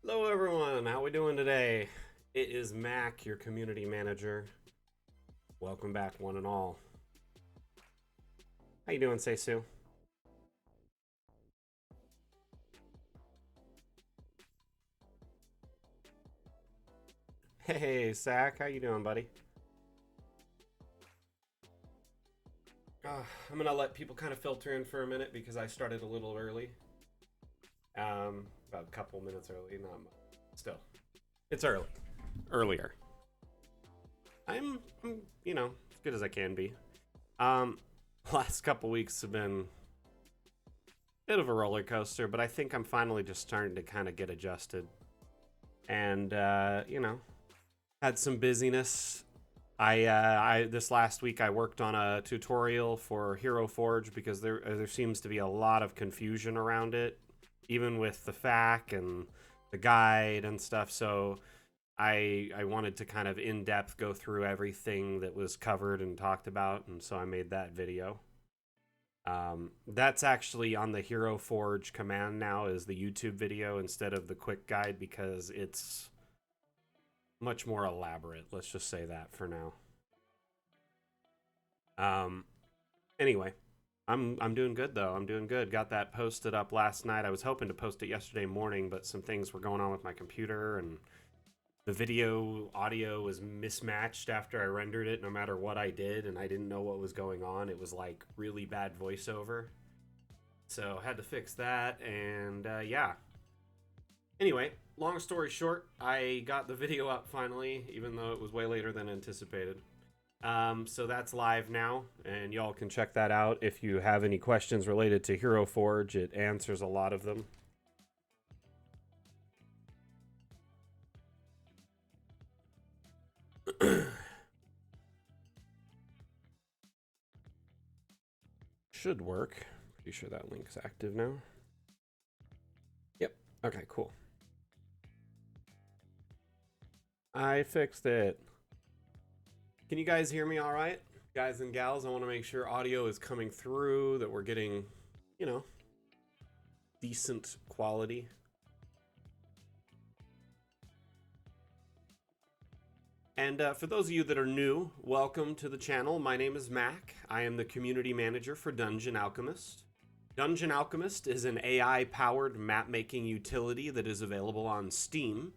Hello everyone, how we doing today? It is Mac, your community manager. Welcome back one and all. How you doing, Sue? Hey, Sack, how you doing, buddy? I'm gonna let people kind of filter in for a minute because I started a little early. About a couple minutes early, not much. Still, it's early. Earlier. I'm as good as I can be. Um, last couple weeks have been bit of a roller coaster, but I think I'm finally just starting to kind of get adjusted. And had some busyness. I this last week I worked on a tutorial for Hero Forge because there seems to be a lot of confusion around it, even with the FAQ and the guide and stuff. So I wanted to kind of in depth go through everything that was covered and talked about, and so I made that video. That's actually on the Hero Forge command now is the YouTube video instead of the quick guide because it's much more elaborate. Let's just say that for now. Anyway, I'm doing good though. I'm doing good. Got that posted up last night. I was hoping to post it yesterday morning, but some things were going on with my computer and the video audio was mismatched after I rendered it no matter what I did, and I didn't know what was going on. It was like really bad voiceover. So had to fix that, and yeah. Anyway, long story short, I got the video up finally, even though it was way later than anticipated. So that's live now, and y'all can check that out. If you have any questions related to Hero Forge, it answers a lot of them. Should work. Pretty sure that link's active now. Yep. Okay, cool. I fixed it. Can you guys hear me all right? Guys and gals, I want to make sure audio is coming through, that we're getting, decent quality. And for those of you that are new, welcome to the channel. My name is Mac. I am the community manager for Dungeon Alchemist. Dungeon Alchemist is an AI-powered map-making utility that is available on Steam.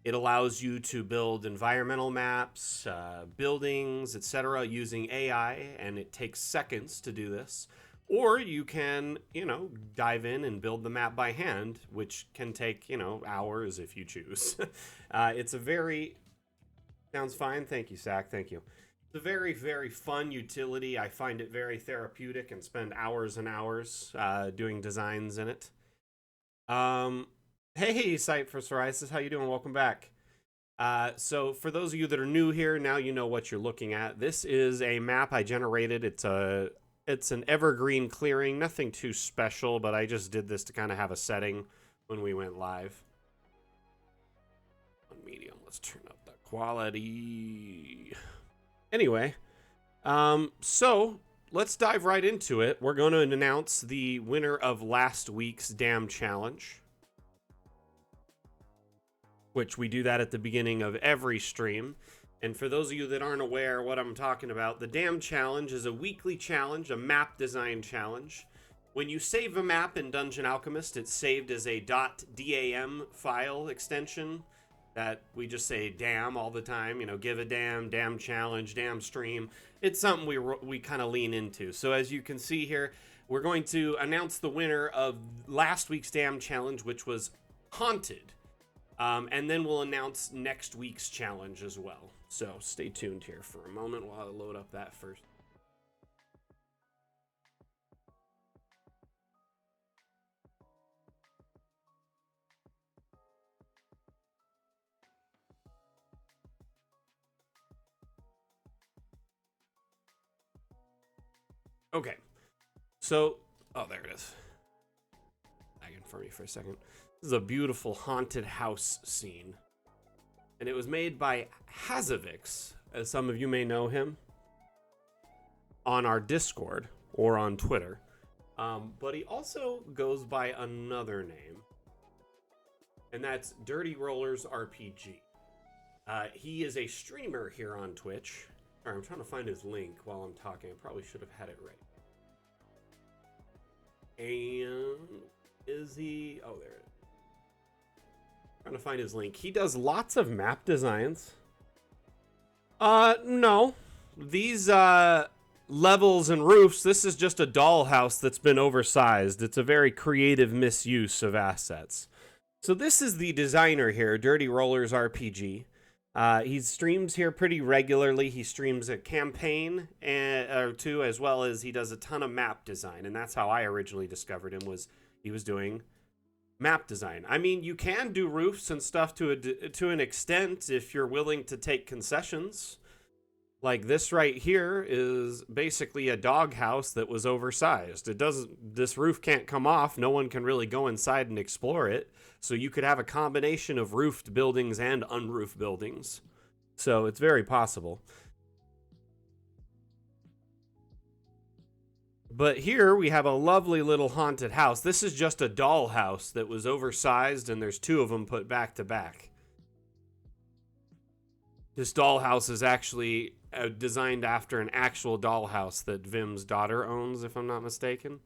It allows you to build environmental maps, buildings, etc. using AI, and it takes seconds to do this. Or you can, dive in and build the map by hand, which can take, hours if you choose. It's a very... Sounds fine. Thank you, Zach. Thank you. It's a very, very fun utility. I find it very therapeutic and spend hours and hours doing designs in it. Hey, Sight for Psoriasis, how you doing? Welcome back. So for those of you that are new here, now you know what you're looking at. This is a map I generated. It's an evergreen clearing, nothing too special, but I just did this to kind of have a setting when we went live. On medium, let's turn up the quality. Anyway, so let's dive right into it. We're going to announce the winner of last week's Damn Challenge, which we do that at the beginning of every stream. And for those of you that aren't aware what I'm talking about, the Damn Challenge is a weekly challenge, a map design challenge. When you save a map in Dungeon Alchemist, it's saved as a .dam file extension that we just say damn all the time, give a damn challenge, damn stream. It's something we kind of lean into. So as you can see here, we're going to announce the winner of last week's Damn Challenge, which was Haunted. And then we'll announce next week's challenge as well. So stay tuned here for a moment while I load up that first. Okay. So, oh, there it is. Lagging for me for a second. This is a beautiful haunted house scene. And it was made by Hazavix, as some of you may know him, on our Discord or on Twitter. But he also goes by another name. and that's Dirty Rollers RPG. He is a streamer here on Twitch. All right, I'm trying to find his link while I'm talking. I probably should have had it right. And is he? Oh, there it is. Trying to find his link. He does lots of map designs. No. These levels and roofs, this is just a dollhouse that's been oversized. It's a very creative misuse of assets. So this is the designer here, Dirty Rollers RPG. He streams here pretty regularly. He streams a campaign or two, as well as he does a ton of map design. And that's how I originally discovered him, was he was doing map design. I mean, you can do roofs and stuff to an extent if you're willing to take concessions. Like this right here is basically a doghouse that was oversized. This roof can't come off. No one can really go inside and explore it. So you could have a combination of roofed buildings and unroofed buildings. So it's very possible. But here we have a lovely little haunted house. This is just a dollhouse that was oversized, and there's two of them put back to back. This dollhouse is actually designed after an actual dollhouse that Vim's daughter owns, if I'm not mistaken.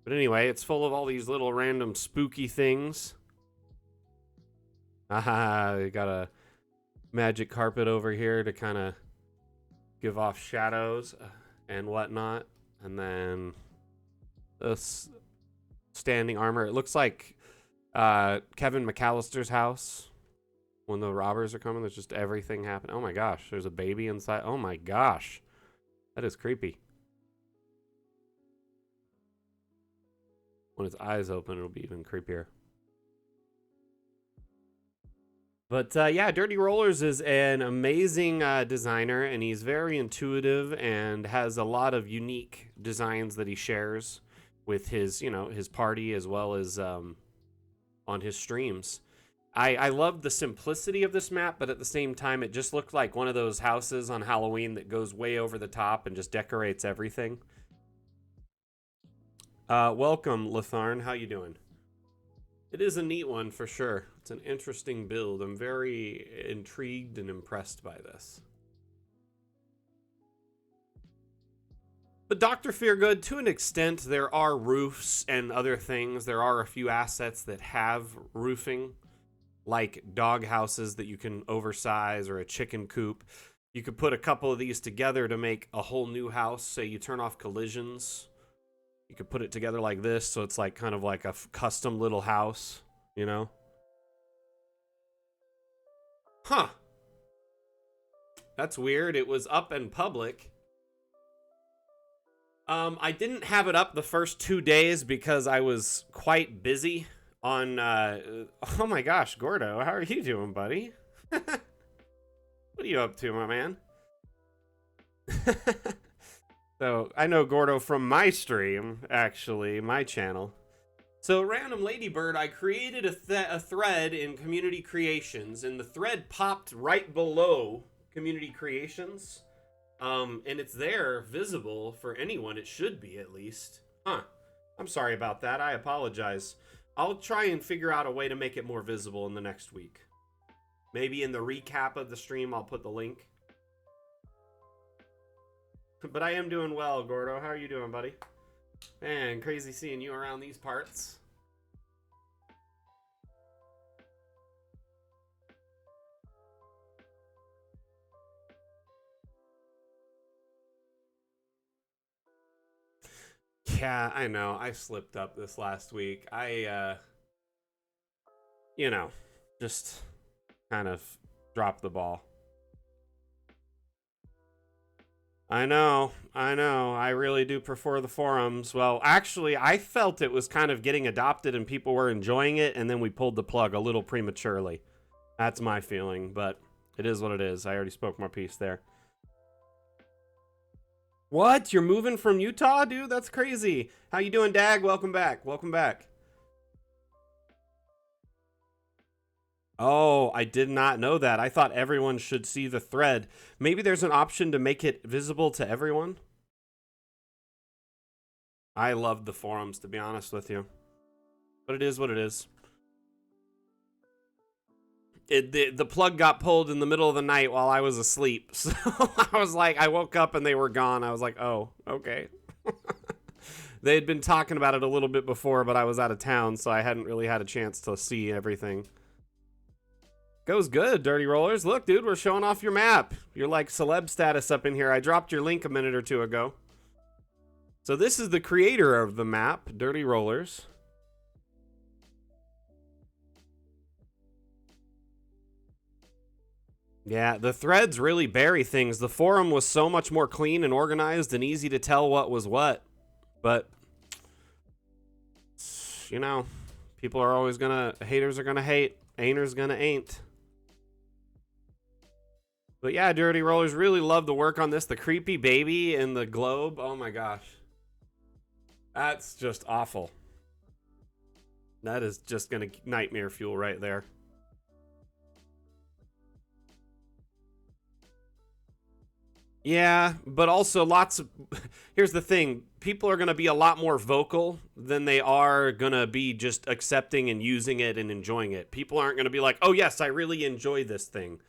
But anyway, it's full of all these little random spooky things. You got a magic carpet over here to kind of give off shadows and whatnot. And then this standing armor. It looks like Kevin McAllister's house. When the robbers are coming, there's just everything happening. Oh my gosh, there's a baby inside. Oh my gosh, that is creepy. When its eyes open, it'll be even creepier. But yeah, Dirty Rollers is an amazing designer, and he's very intuitive and has a lot of unique designs that he shares with his, his party, as well as on his streams. I love the simplicity of this map, but at the same time, it just looked like one of those houses on Halloween that goes way over the top and just decorates everything. Welcome, Latharn. How you doing? It is a neat one for sure. It's an interesting build. I'm very intrigued and impressed by this. But Dr. Feargood, to an extent, there are roofs and other things. There are a few assets that have roofing, like dog houses that you can oversize, or a chicken coop. You could put a couple of these together to make a whole new house. Say you turn off collisions. You could put it together like this, so it's like kind of like a custom little house, Huh. That's weird. It was up in public. I didn't have it up the first 2 days because I was quite busy on, oh my gosh, Gordo, how are you doing, buddy? What are you up to, my man? So, I know Gordo from my stream, actually, my channel. So, Random Ladybird, I created a thread in Community Creations, and the thread popped right below Community Creations. And it's there, visible for anyone. It should be, at least. Huh. I'm sorry about that. I apologize. I'll try and figure out a way to make it more visible in the next week. Maybe in the recap of the stream, I'll put the link. But I am doing well, Gordo. How are you doing, buddy? Man, crazy seeing you around these parts. Yeah, I know. I slipped up this last week. I, just kind of dropped the ball. I know. I really do prefer the forums. Well, actually, I felt it was kind of getting adopted and people were enjoying it, and then we pulled the plug a little prematurely. That's my feeling, but it is what it is. I already spoke my piece there. What? You're moving from Utah, dude? That's crazy. How you doing, Dag? Welcome back. Welcome back. Oh, I did not know that. I thought everyone should see the thread. Maybe there's an option to make it visible to everyone. I love the forums, to be honest with you. But it is what it is. The plug got pulled in the middle of the night while I was asleep. So I was like, I woke up and they were gone. I was like, oh, okay. They had been talking about it a little bit before, but I was out of town, so I hadn't really had a chance to see everything. Goes good, Dirty Rollers. Look, dude, we're showing off your map. You're like celeb status up in here. I dropped your link a minute or two ago. So this is the creator of the map, Dirty Rollers. Yeah, the threads really bury things. The forum was so much more clean and organized and easy to tell what was what. But, you know, people are always haters are gonna hate, ain'ters gonna ain't. But yeah, Dirty Rollers really love the work on this. The creepy baby in the globe. Oh my gosh. That's just awful. That is just gonna nightmare fuel right there. Yeah, but also here's the thing. People are going to be a lot more vocal than they are going to be just accepting and using it and enjoying it. People aren't going to be like, oh yes, I really enjoy this thing.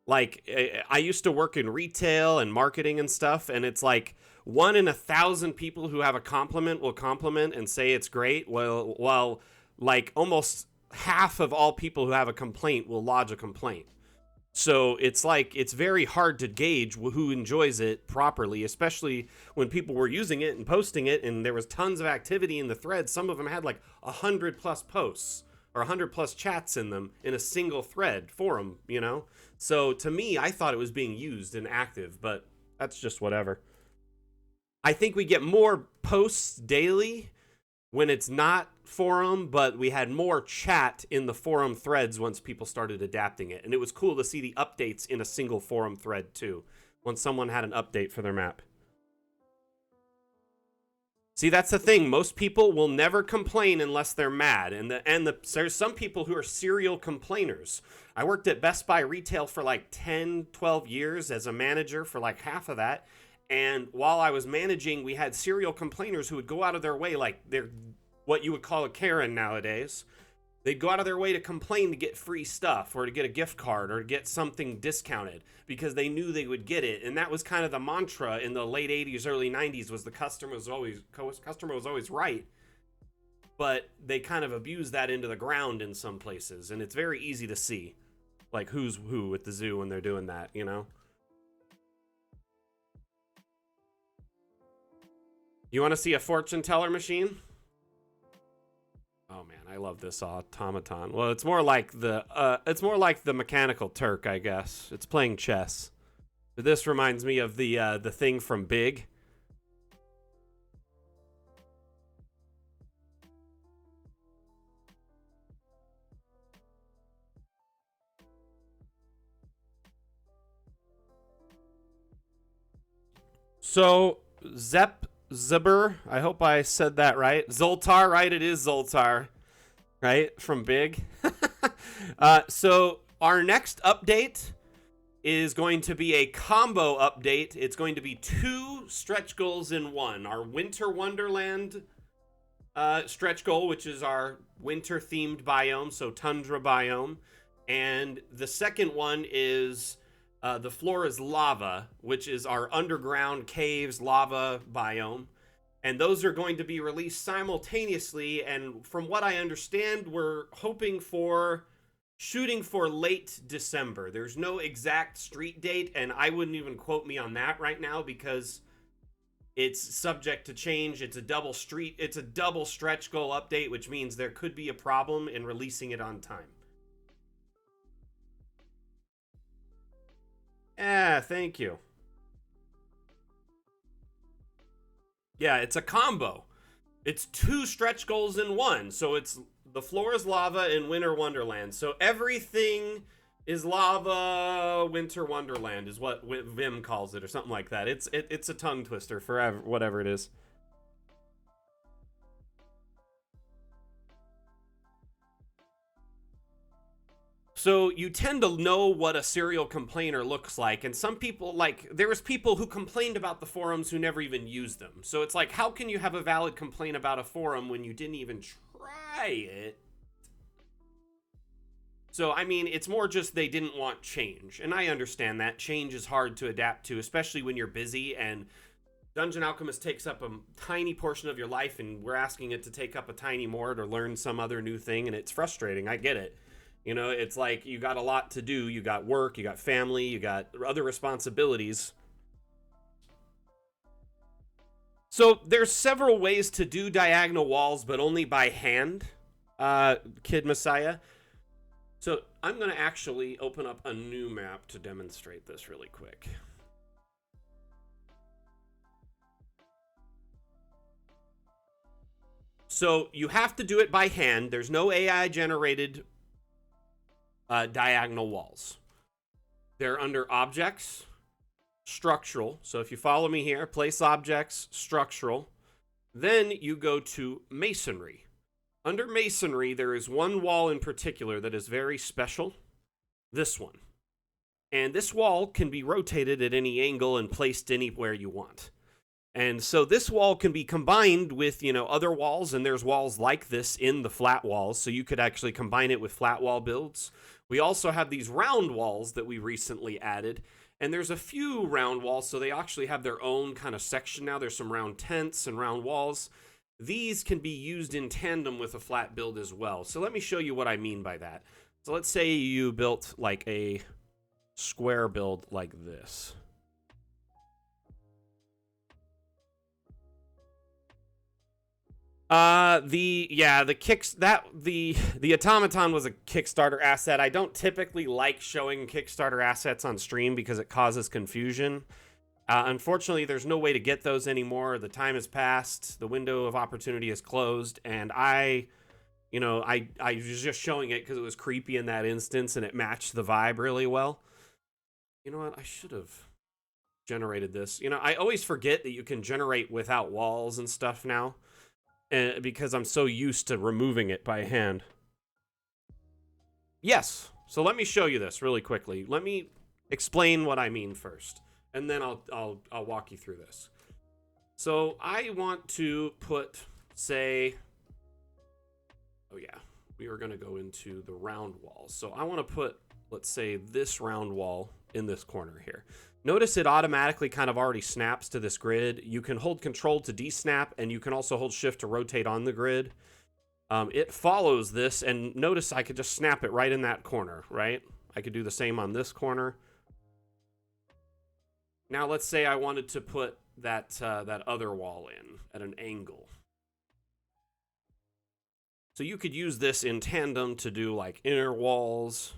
Like, I used to work in retail and marketing and stuff, and it's like 1 in 1,000 people who have a compliment will compliment and say it's great, while like almost half of all people who have a complaint will lodge a complaint. So it's like, it's very hard to gauge who enjoys it properly, especially when people were using it and posting it and there was tons of activity in the thread. Some of them had like 100+ posts or 100+ chats in them in a single thread forum, you know? So to me, I thought it was being used and active, but that's just whatever. I think we get more posts daily when it's not forum, but we had more chat in the forum threads once people started adapting it. And it was cool to see the updates in a single forum thread too, when someone had an update for their map. See, that's the thing. Most people will never complain unless they're mad. There's some people who are serial complainers. I worked at Best Buy retail for like 10, 12 years as a manager for like half of that. And while I was managing, we had serial complainers who would go out of their way, like they're what you would call a Karen nowadays. They'd go out of their way to complain to get free stuff or to get a gift card or to get something discounted because they knew they would get it. And that was kind of the mantra in the late 80s, early 90s was the customer was always right. But they kind of abused that into the ground in some places. And it's very easy to see like who's who at the zoo when they're doing that, you know? You want to see a fortune teller machine? Oh man, I love this automaton. Well, it's more like the mechanical Turk, I guess. It's playing chess. But this reminds me of the thing from Big. So Zibber, I hope I said that right. Zoltar, right? It is Zoltar, right? From Big. So our next update is going to be a combo update. It's going to be 2 stretch goals in one. Our Winter Wonderland stretch goal, which is our winter-themed biome, so tundra biome. And the second one is the floor is lava, which is our underground caves lava biome. And those are going to be released simultaneously. And from what I understand, we're shooting for late December. There's no exact street date, and I wouldn't even quote me on that right now because it's subject to change. It's a double stretch goal update, which means there could be a problem in releasing it on time. Yeah, thank you. Yeah, it's a combo. It's 2 stretch goals in one. So it's the floor is lava in Winter Wonderland. So everything is lava. Winter Wonderland is what Vim calls it, or something like that. It's a tongue twister for whatever it is. So you tend to know what a serial complainer looks like, and some people, like, there was people who complained about the forums who never even used them. So it's like, how can you have a valid complaint about a forum when you didn't even try quiet. So, I mean, it's more just they didn't want change. And I understand that. Change is hard to adapt to, especially when you're busy. And Dungeon Alchemist takes up a tiny portion of your life, and we're asking it to take up a tiny more to learn some other new thing. And it's frustrating. I get it. You know, it's like you got a lot to do. You got work, you got family, you got other responsibilities. So there's several ways to do diagonal walls, but only by hand, Kid Messiah. So I'm going to actually open up a new map to demonstrate this really quick. So you have to do it by hand. There's no AI generated diagonal walls. They're under objects, structural. So if you follow me here, place objects, structural. Then you go to masonry. Under masonry, there is one wall in particular that is very special. This one. And this wall can be rotated at any angle and placed anywhere you want. And so this wall can be combined with, you know, other walls, and there's walls like this in the flat walls, so you could actually combine it with flat wall builds. We also have these round walls that we recently added, and there's a few round walls, so they actually have their own kind of section now. There's some round tents and round walls. These can be used in tandem with a flat build as well. So let me show you what I mean by that. So let's say you built like a square build like this. The automaton was a Kickstarter asset. I don't typically like showing Kickstarter assets on stream because it causes confusion. Unfortunately, there's no way to get those anymore. The time has passed. The window of opportunity is closed, and I was just showing it because it was creepy in that instance, and it matched the vibe really well. You know what? I should have generated this. You know, I always forget that you can generate without walls and stuff now, because I'm so used to removing it by hand. Yes. So let me show you this really quickly. Let me explain what I mean first, and then I'll walk you through this. So I want to put, say, oh yeah, we are going to go into the round walls. So I want to put, let's say, this round wall in this corner here. Notice it automatically kind of already snaps to this grid. You can hold control to desnap, and you can also hold shift to rotate on the grid. It follows this, and notice I could just snap it right in that corner, right? I could do the same on this corner. Now let's say I wanted to put that other wall in at an angle. So you could use this in tandem to do like inner walls.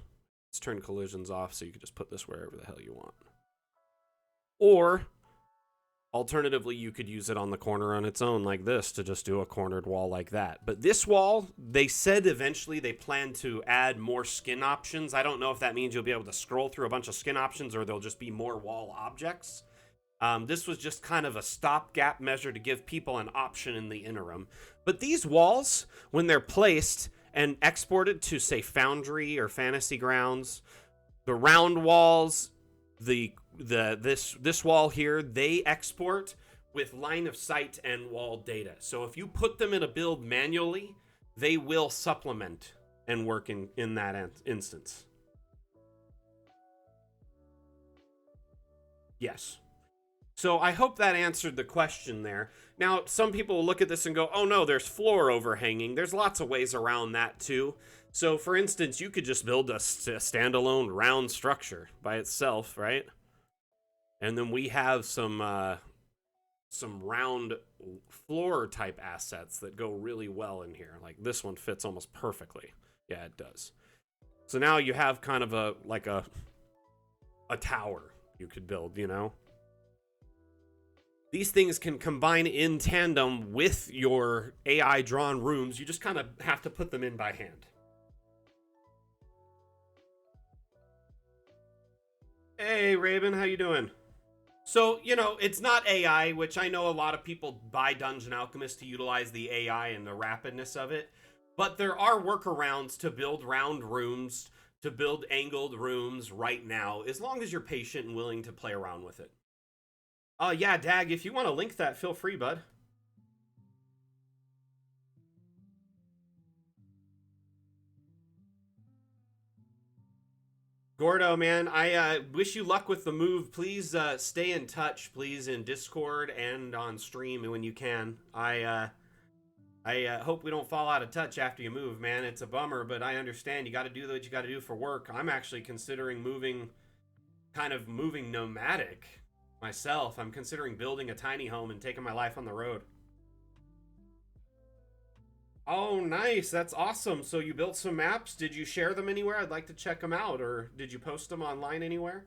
Let's turn collisions off so you could just put this wherever the hell you want. Or alternatively, you could use it on the corner on its own like this to just do a cornered wall like that. But this wall, they said eventually they plan to add more skin options. I don't know if that means you'll be able to scroll through a bunch of skin options or there'll just be more wall objects. This was just kind of a stopgap measure to give people an option in the interim. But these walls, when they're placed and exported to, say, Foundry or Fantasy Grounds, the round walls, this wall here, they export with line of sight and wall data. So if you put them in a build manually, they will supplement and work in that instance. Yes. So I hope that answered the question there. Now, some people will look at this and go, oh no, there's floor overhanging. There's lots of ways around that too. So for instance, you could just build a standalone round structure by itself, right? And then we have some round floor type assets that go really well in here. Like this one fits almost perfectly. Yeah, it does. So now you have kind of a tower you could build, you know? These things can combine in tandem with your AI drawn rooms. You just kind of have to put them in by hand. Hey, Raven, how you doing? So, you know, it's not AI, which I know a lot of people buy Dungeon Alchemist to utilize the AI and the rapidness of it. But there are workarounds to build round rooms, to build angled rooms right now, as long as you're patient and willing to play around with it. Yeah, Dag, if you want to link that, feel free, bud. Gordo, man, I wish you luck with the move. Please stay in touch, please, in Discord and on stream when you can. I hope we don't fall out of touch after you move, man. It's a bummer, but I understand. You got to do what you got to do for work. I'm actually considering moving nomadic myself. I'm considering building a tiny home and taking my life on the road. Oh, nice. That's awesome. So you built some maps. Did you share them anywhere? I'd like to check them out. Or did you post them online anywhere?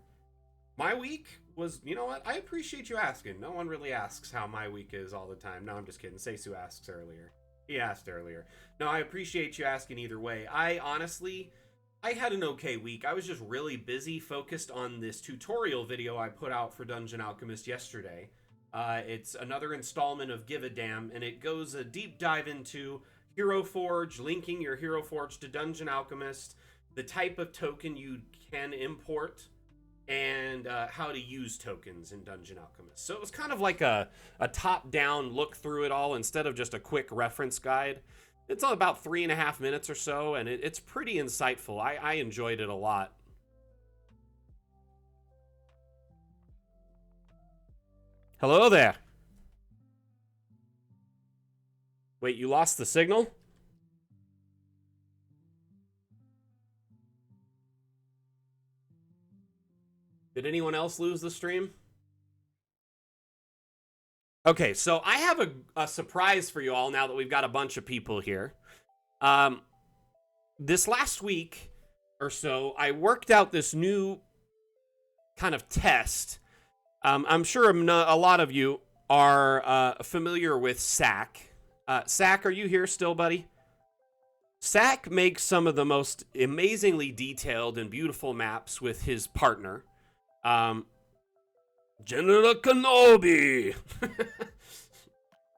My week was, you know what? I appreciate you asking. No one really asks how my week is all the time. No, I'm just kidding. Seisu asks earlier. He asked earlier. No, I appreciate you asking either way. I had an okay week. I was just really busy, focused on this tutorial video I put out for Dungeon Alchemist yesterday. It's another installment of Give a Damn, and it goes a deep dive into Hero Forge, linking your Hero Forge to Dungeon Alchemist, the type of token you can import, and how to use tokens in Dungeon Alchemist. So it was kind of like a top-down look through it all instead of just a quick reference guide. It's all about 3.5 minutes or so, and it's pretty insightful. I enjoyed it a lot. Hello there. Wait, you lost the signal? Did anyone else lose the stream? Okay, so I have a surprise for you all now that we've got a bunch of people here. This last week or so, I worked out this new kind of test. I'm sure a lot of you are familiar with Sack. Sack, are you here still, buddy? Sack makes some of the most amazingly detailed and beautiful maps with his partner, General Kenobi.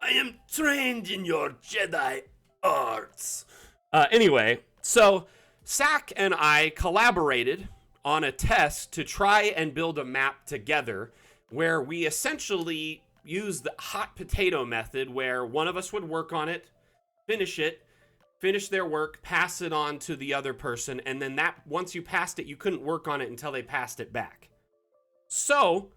I am trained in your Jedi arts. Anyway, so Sack and I collaborated on a test to try and build a map together where we essentially use the hot potato method, where one of us would work on it, finish their work, pass it on to the other person, and then that once you passed it, you couldn't work on it until they passed it back. So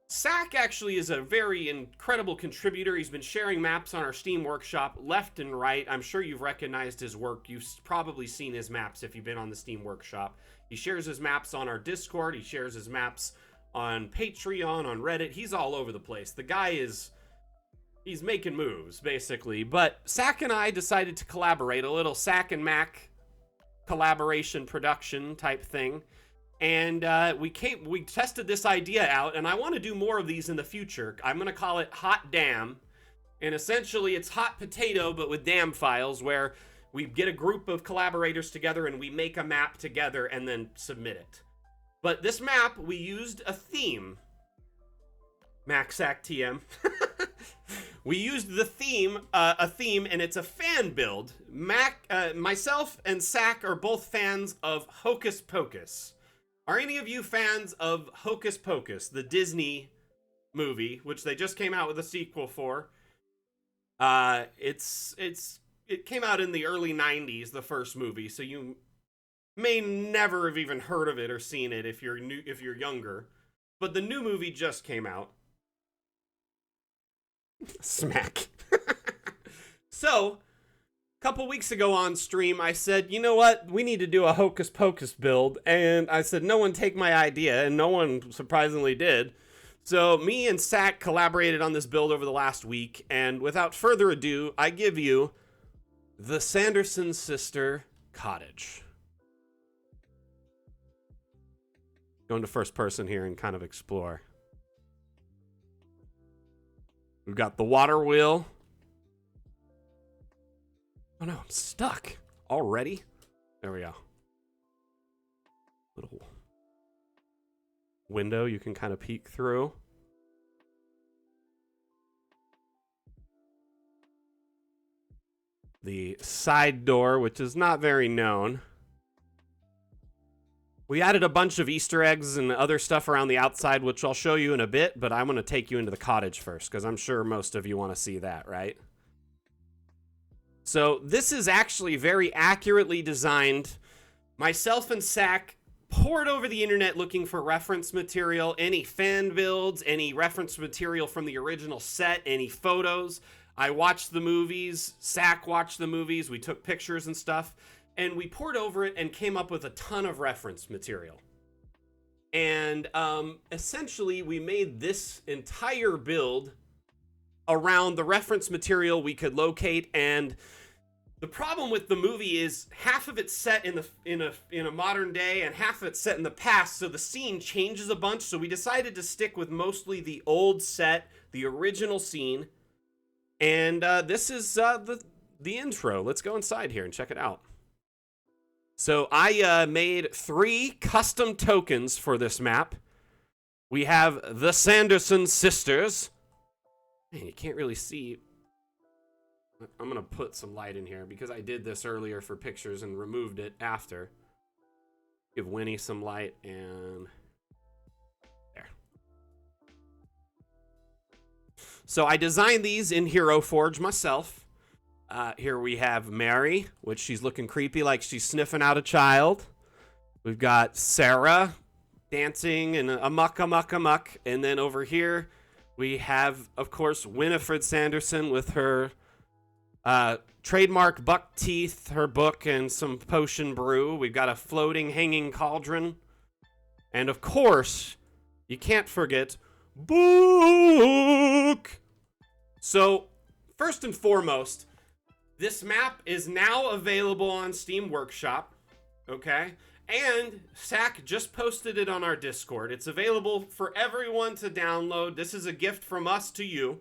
Sack actually is a very incredible contributor. He's been sharing maps on our Steam Workshop left and right. I'm sure you've recognized his work. You've probably seen his maps if you've been on the Steam Workshop. He shares his maps on our Discord. He shares his maps on Patreon, on Reddit. He's all over the place. The guy he's making moves, basically. But Sack and I decided to collaborate, a little Sack and Mac collaboration production type thing. And we tested this idea out, and I want to do more of these in the future. I'm going to call it Hot Damn. And essentially, it's hot potato, but with damn files, where we get a group of collaborators together and we make a map together and then submit it. But this map, we used a theme. MacSack TM. We used the theme, a theme, and it's a fan build. Myself and Sack are both fans of Hocus Pocus. Are any of you fans of Hocus Pocus, the Disney movie, which they just came out with a sequel for? It came out in the early 90s, the first movie, so you may never have even heard of it or seen it if you're younger. But the new movie just came out. Smack. So, a couple weeks ago on stream, I said, you know what? We need to do a Hocus Pocus build. And I said, no one take my idea. And no one surprisingly did. So me and Sack collaborated on this build over the last week. And without further ado, I give you the Sanderson sister Cottage. Go into first person here and kind of explore. We've got the water wheel. Oh no, I'm stuck already. There we go. Little window you can kind of peek through. The side door, which is not very known. We added a bunch of Easter eggs and other stuff around the outside, which I'll show you in a bit, but I'm going to take you into the cottage first, because I'm sure most of you want to see that, right? So this is actually very accurately designed. Myself and Sack poured over the internet looking for reference material, any fan builds, any reference material from the original set, any photos. I watched the movies, Sack watched the movies, we took pictures and stuff, and we poured over it and came up with a ton of reference material. And essentially, we made this entire build around the reference material we could locate. And the problem with the movie is half of it's set in a modern day and half of it's set in the past, so the scene changes a bunch. So we decided to stick with mostly the old set, the original scene. And this is the intro. Let's go inside here and check it out. So I made 3 custom tokens for this map. We have the Sanderson sisters. Man, you can't really see. I'm going to put some light in here because I did this earlier for pictures and removed it after. Give Winnie some light and there. So I designed these in Hero Forge myself. Here we have Mary, which she's looking creepy like she's sniffing out a child. We've got Sarah dancing and amok. And then over here, we have, of course, Winifred Sanderson with her trademark buck teeth, her book, and some potion brew. We've got a floating hanging cauldron. And, of course, you can't forget book. So, first and foremost, this map is now available on Steam Workshop, okay? And Sack just posted it on our Discord. It's available for everyone to download. This is a gift from us to you.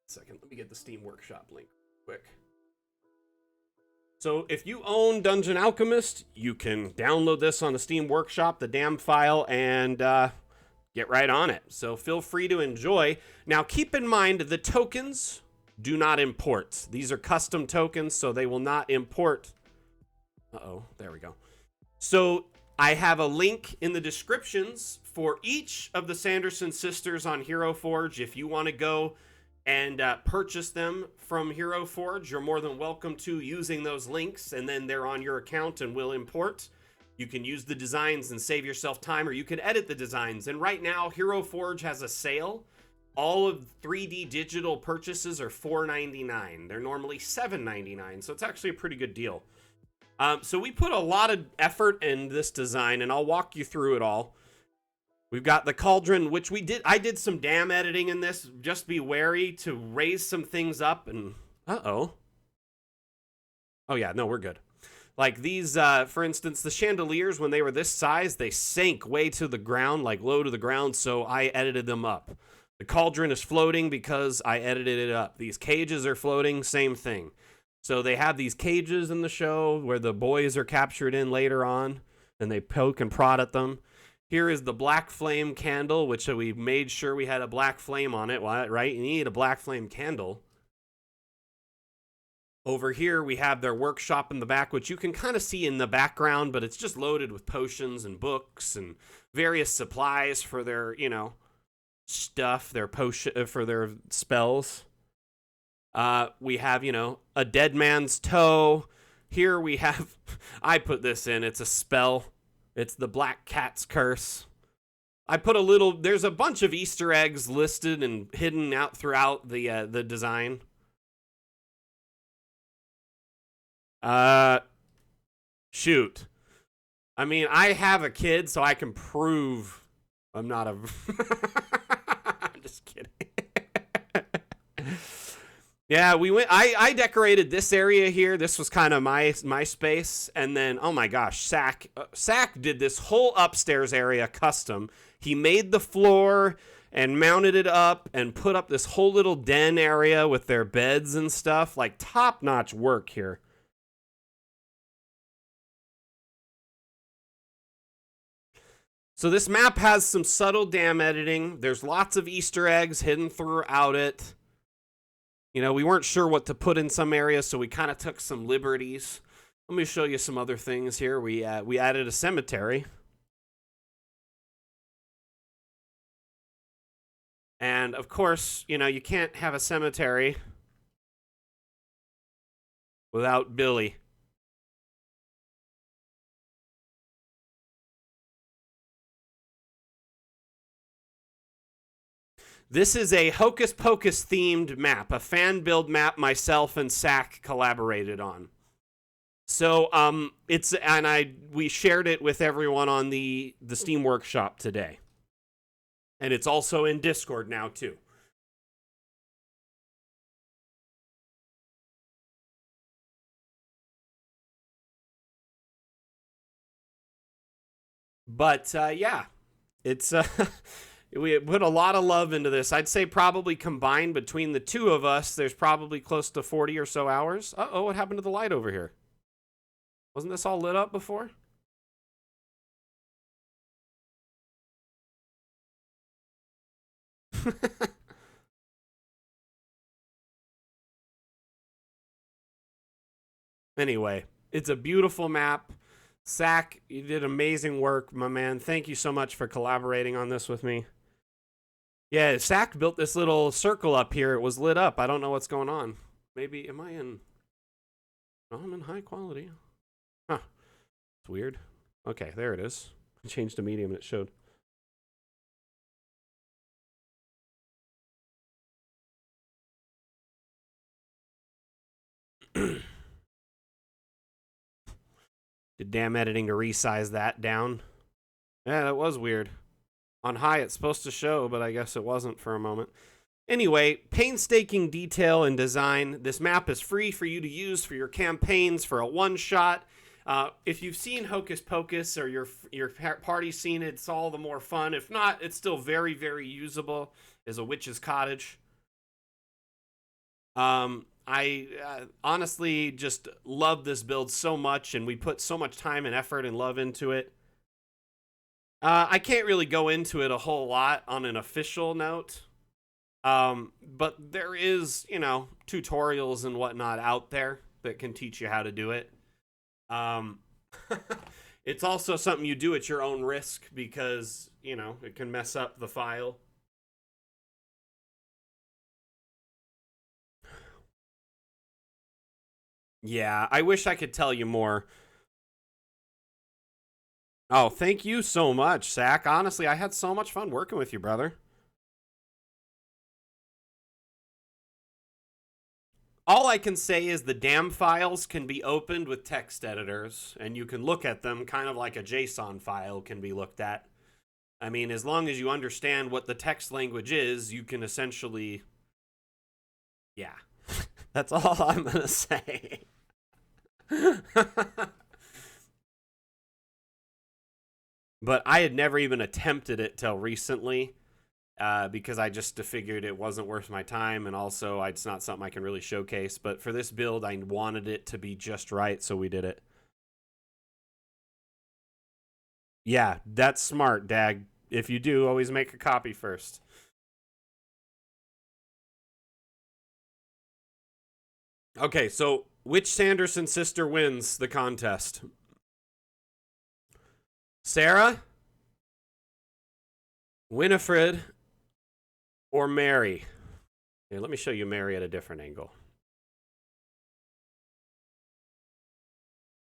Second, let me get the Steam Workshop link quick. So if you own Dungeon Alchemist, you can download this on the Steam Workshop, the damn file, and get right on it. So feel free to enjoy. Now keep in mind the tokens do not import. These are custom tokens, so they will not import. Uh-oh, there we go. So I have a link in the descriptions for each of the Sanderson sisters on Hero Forge. If you want to go and purchase them from Hero Forge, you're more than welcome to using those links, and then they're on your account and will import. You can use the designs and save yourself time, or you can edit the designs. And right now, Hero Forge has a sale. All of 3D digital purchases are $4.99. They're normally $7.99, so it's actually a pretty good deal. So we put a lot of effort in this design, and I'll walk you through it all. We've got the cauldron, which I did some dam editing in this. Just be wary to raise some things up and... Uh-oh. Oh, yeah, no, we're good. Like these, for instance, the chandeliers, when they were this size, they sank way to the ground, like low to the ground, so I edited them up. The cauldron is floating because I edited it up. These cages are floating, same thing. So they have these cages in the show where the boys are captured in later on, and they poke and prod at them. Here is the black flame candle, which we made sure we had a black flame on it, right? You need a black flame candle. Over here, we have their workshop in the back, which you can kind of see in the background, but it's just loaded with potions and books and various supplies for their, you know, stuff, their potion for their spells. We have, you know, a dead man's toe. Here we have, I put this in, it's a spell. It's the Black Cat's Curse. I put a little, there's a bunch of Easter eggs listed and hidden out throughout the design. Shoot. I mean, I have a kid, so I can prove I'm not a... I'm just kidding. Yeah, we went, I decorated this area here. This was kind of my space. And then, oh my gosh, Sack did this whole upstairs area custom. He made the floor and mounted it up and put up this whole little den area with their beds and stuff. Like, top-notch work here. So this map has some subtle dam editing. There's lots of Easter eggs hidden throughout it. You know, we weren't sure what to put in some areas, so we kind of took some liberties. Let me show you some other things here. We added a cemetery. And, of course, you know, you can't have a cemetery without Billy. This is a Hocus Pocus themed map, a fan build map myself and Sack collaborated on. So we shared it with everyone on the Steam Workshop today. And it's also in Discord now too. But yeah, it's we put a lot of love into this. I'd say probably combined between the two of us, there's probably close to 40 or so hours. Uh-oh, what happened to the light over here? Wasn't this all lit up before? Anyway, it's a beautiful map. Sack, you did amazing work, my man. Thank you so much for collaborating on this with me. Yeah, Sack built this little circle up here. It was lit up. I don't know what's going on. Maybe, am I in... Oh, I'm in high quality. Huh. It's weird. Okay, there it is. I changed to medium and it showed. Did damn editing to resize that down. Yeah, that was weird. On high, it's supposed to show, but I guess it wasn't for a moment. Anyway, painstaking detail and design. This map is free for you to use for your campaigns for a one-shot. If you've seen Hocus Pocus or your party's seen it, it's all the more fun. If not, it's still very, very usable as a witch's cottage. I honestly just love this build so much, and we put so much time and effort and love into it. I can't really go into it a whole lot on an official note. But there is, you know, tutorials and whatnot out there that can teach you how to do it. It's also something you do at your own risk because, you know, it can mess up the file. Yeah, I wish I could tell you more. Oh, thank you so much, Sack. Honestly, I had so much fun working with you, brother. All I can say is the damn files can be opened with text editors, and you can look at them kind of like a JSON file can be looked at. I mean, as long as you understand what the text language is, you can essentially... Yeah. That's all I'm going to say. But I had never even attempted it till recently. Because I just figured it wasn't worth my time, and also it's not something I can really showcase. But for this build, I wanted it to be just right, so we did it. Yeah, that's smart, Dag. If you do, always make a copy first. Okay, so which Sanderson sister wins the contest? Sarah? Winifred? Or Mary? Here, let me show you Mary at a different angle.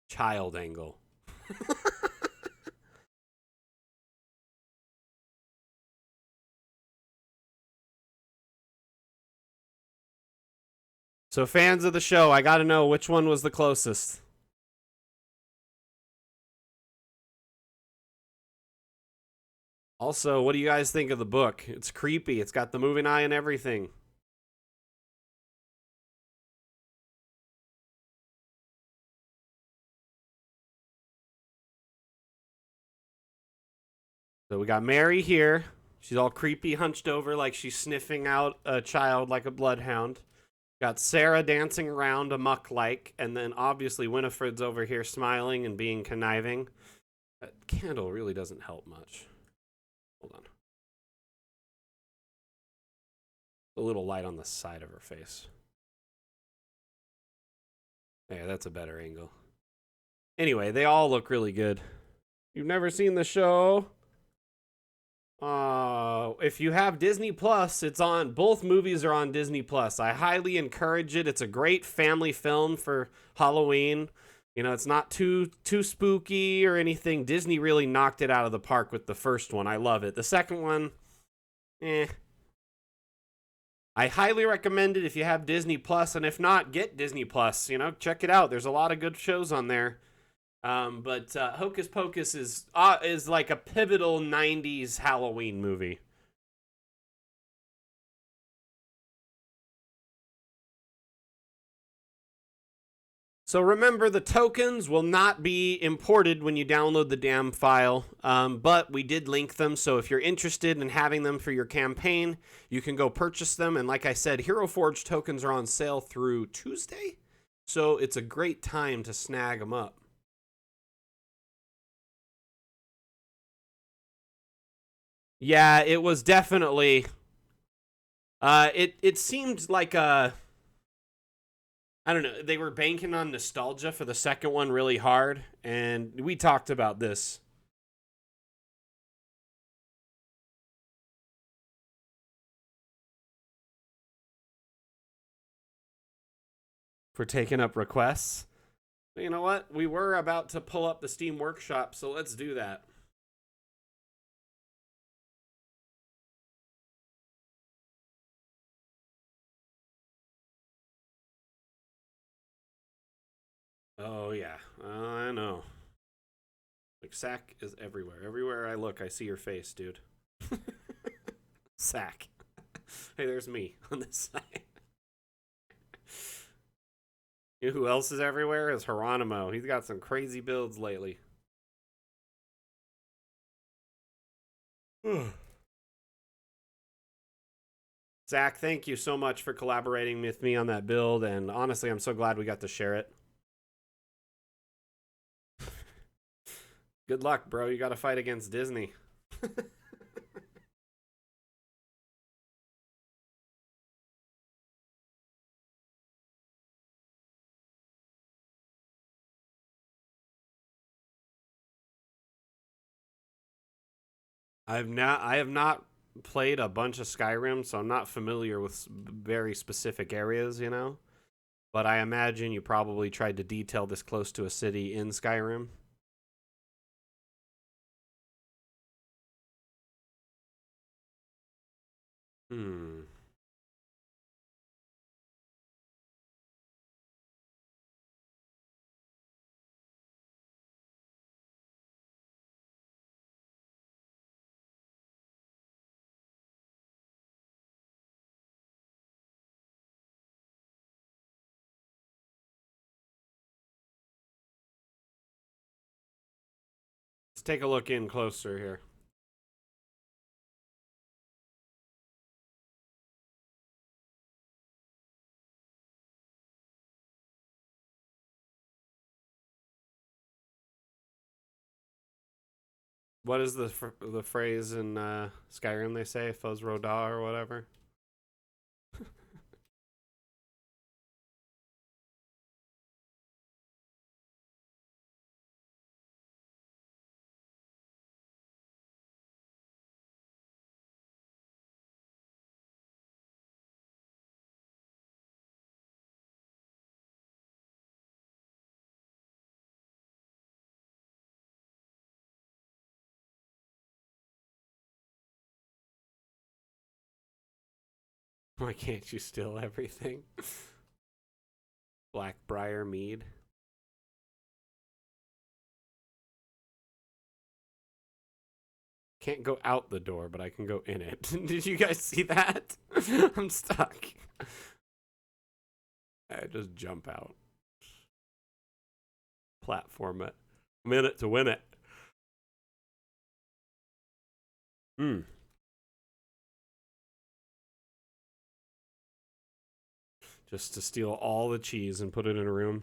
Child angle. So fans of the show, I gotta know which one was the closest. Also, what do you guys think of the book? It's creepy. It's got the moving eye and everything. So we got Mary here. She's all creepy, hunched over like she's sniffing out a child like a bloodhound. Got Sarah dancing around amok-like, and then obviously Winifred's over here smiling and being conniving. That candle really doesn't help much. Hold on. A little light on the side of her face. Yeah, that's a better angle. Anyway, they all look really good. You've never seen the show? If you have Disney Plus, it's on. Both movies are on Disney Plus. I highly encourage it. It's a great family film for Halloween. You know, it's not too spooky or anything. Disney really knocked it out of the park with the first one. I love it. The second one, eh. I highly recommend it if you have Disney Plus, and if not, get Disney Plus. You know, check it out. There's a lot of good shows on there. But Hocus Pocus is like a pivotal '90s Halloween movie. So remember, the tokens will not be imported when you download the damn file, but we did link them. So if you're interested in having them for your campaign, you can go purchase them. And like I said, Hero Forge tokens are on sale through Tuesday, so it's a great time to snag them up. Yeah, it was definitely. It seemed like a. I don't know. They were banking on nostalgia for the second one really hard, and we talked about this for taking up requests. You know what? We were about to pull up the Steam Workshop, so let's do that. Oh yeah, I know. Like Sack is everywhere. Everywhere I look, I see your face, dude. Sack. Hey, there's me on this side. You know who else is everywhere? Is Geronimo. He's got some crazy builds lately. Zach, thank you so much for collaborating with me on that build, and honestly, I'm so glad we got to share it. Good luck, bro. You got to fight against Disney. I have not played a bunch of Skyrim, so I'm not familiar with very specific areas, you know. But I imagine you probably tried to detail this close to a city in Skyrim. Hmm. Let's take a look in closer here. What is the phrase in Skyrim they say? Fos Roda or whatever? Why can't you steal everything? Blackbriar Mead. Can't go out the door, but I can go in it. Did you guys see that? I'm stuck. I just jump out. Platform it. I'm in it to win it. Hmm. Just to steal all the cheese and put it in a room.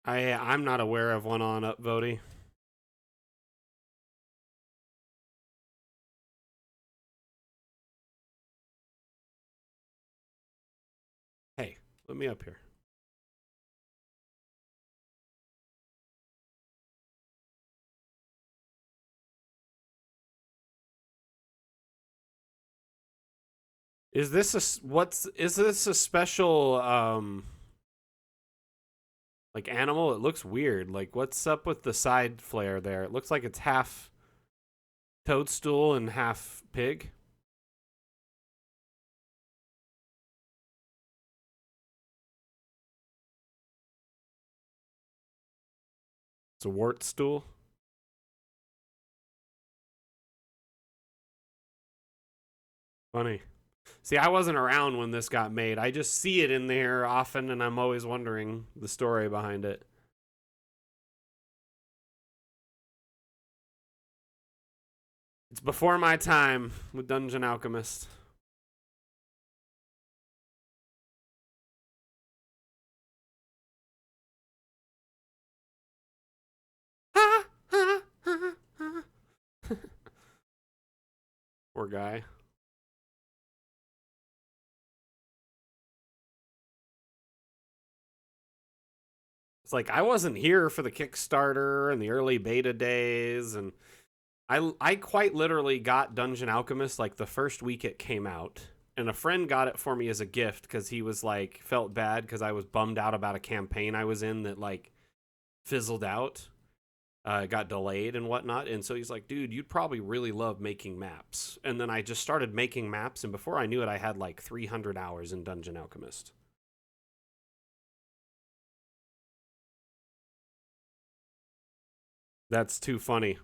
I'm not aware of one on Upvoty. Hey, let me up here. Is this a special Like animal, it looks weird. Like, what's up with the side flare there? It looks like it's half toadstool and half pig. It's a wart stool. Funny. See, I wasn't around when this got made. I just see it in there often, and I'm always wondering the story behind it. It's before my time with Dungeon Alchemist. Poor guy. It's like I wasn't here for the Kickstarter and the early beta days, and I quite literally got Dungeon Alchemist like the first week it came out, and a friend got it for me as a gift because he was like felt bad because I was bummed out about a campaign I was in that like fizzled out, got delayed and whatnot, and so he's like, dude, you'd probably really love making maps. And then I just started making maps, and before I knew it, I had like 300 hours in Dungeon Alchemist. That's too funny.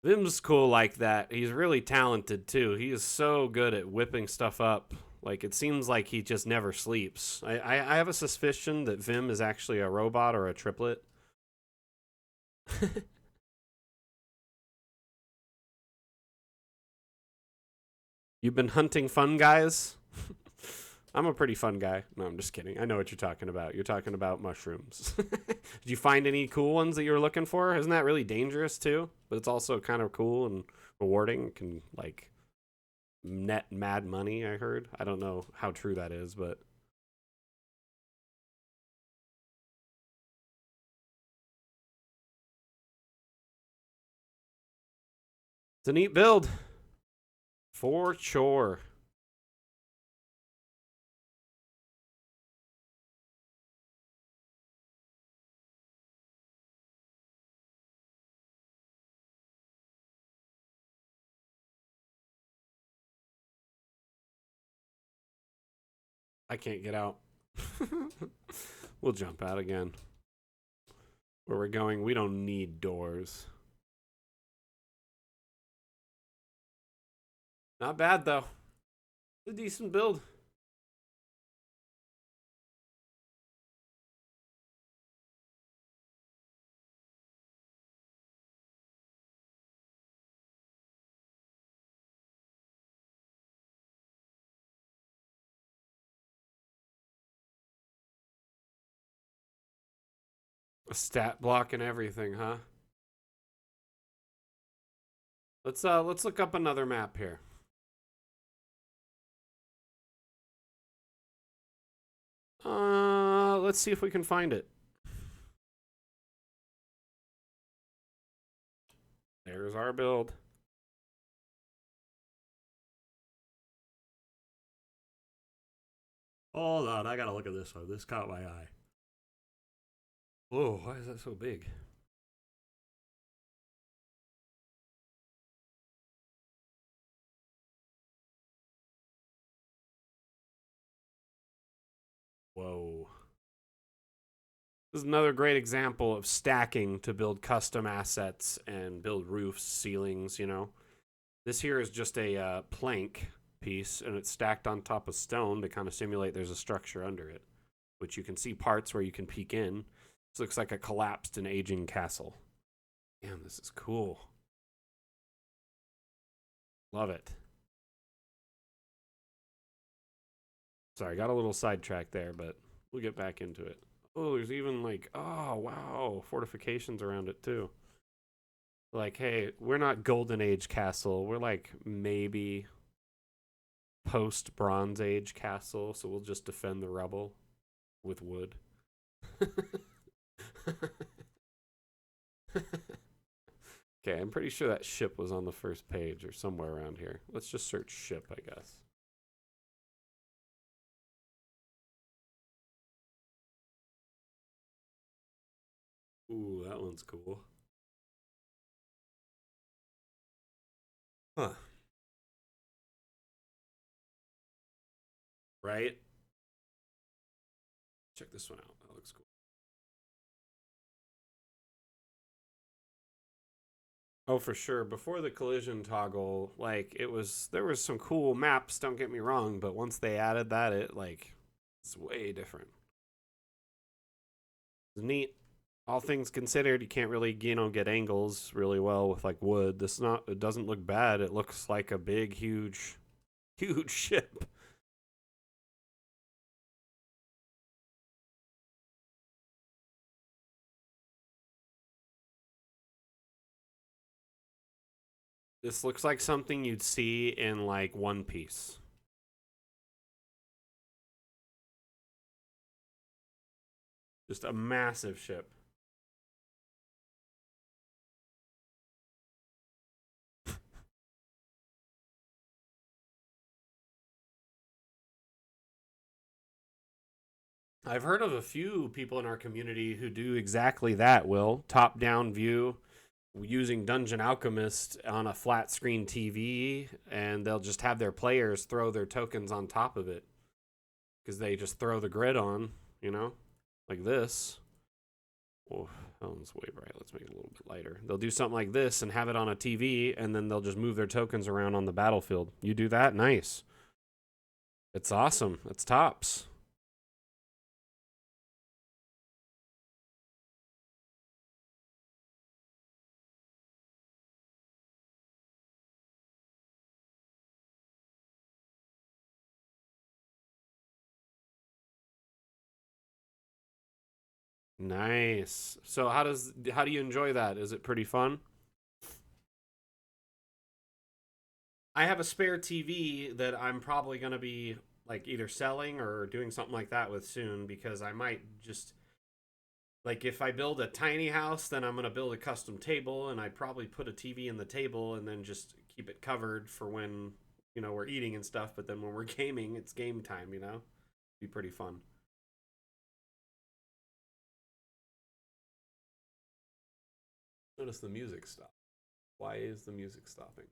Vim's cool like that. He's really talented too. He is so good at whipping stuff up. Like, it seems like he just never sleeps. I have a suspicion that Vim is actually a robot or a triplet. You've been hunting fun guys? I'm a pretty fun guy. No, I'm just kidding. I know what you're talking about. You're talking about mushrooms. Did you find any cool ones that you were looking for? Isn't that really dangerous too? But it's also kind of cool and rewarding. It can like net mad money, I heard. I don't know how true that is, but it's a neat build. For sure. I can't get out. We'll jump out again. Where we're going, we don't need doors. Not bad though. It's a decent build. A stat block and everything, huh? Let's look up another map here. Let's see if we can find it. There's our build. Hold on, I gotta look at this one. This caught my eye. Whoa, why is that so big? Whoa. This is another great example of stacking to build custom assets and build roofs, ceilings, you know. This here is just a plank piece, and it's stacked on top of stone to kind of simulate there's a structure under it, which you can see parts where you can peek in. This looks like a collapsed and aging castle. Damn, this is cool. Love it. Sorry, got a little sidetracked there, but we'll get back into it. Oh, there's even like, oh, wow, fortifications around it too. Like, hey, we're not Golden Age castle. We're like maybe post Bronze Age castle, so we'll just defend the rubble with wood. Okay, I'm pretty sure that ship was on the first page or somewhere around here. Let's just search ship, I guess. Ooh, that one's cool. Huh. Right? Check this one out. That looks cool. Oh, for sure. Before the collision toggle, like there was some cool maps, don't get me wrong, but once they added that, it's way different. It's neat. All things considered, you can't really, get angles really well with like wood. It doesn't look bad. It looks like a big, huge, huge ship. This looks like something you'd see in like One Piece. Just a massive ship. I've heard of a few people in our community who do exactly that, Will. Top down view using Dungeon Alchemist on a flat screen TV, and they'll just have their players throw their tokens on top of it because they just throw the grid on, like this. Oh, that one's way bright. Let's make it a little bit lighter. They'll do something like this and have it on a TV, and then they'll just move their tokens around on the battlefield. You do that? Nice. It's awesome. It's tops. Nice. So how do you enjoy that? Is it pretty fun? I have a spare TV that I'm probably going to be like either selling or doing something like that with soon, because I might just like, if I build a tiny house, then I'm going to build a custom table, and I'd probably put a TV in the table and then just keep it covered for when, we're eating and stuff, but then when we're gaming, it's game time. Be pretty fun. Notice the music stop. Why is the music stopping?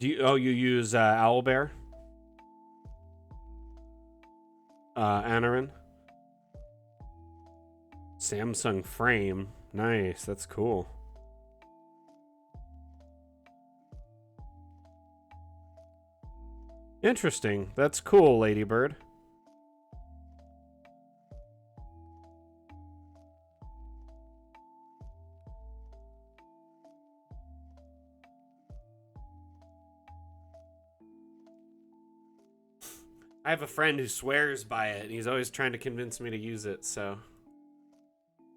You use Owlbear? Anarin? Samsung frame. Nice, that's cool. Interesting. That's cool, Ladybird. I have a friend who swears by it, and he's always trying to convince me to use it, so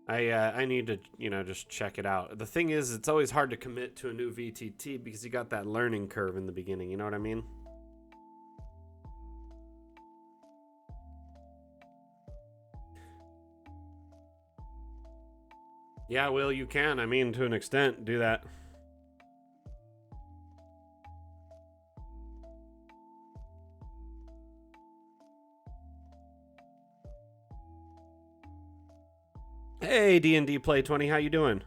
I need to, just check it out. The thing is, it's always hard to commit to a new VTT because you got that learning curve in the beginning, you know what I mean? Yeah, Will, you can. I mean, to an extent, do that. Hey, D&D Play 20, how you doing?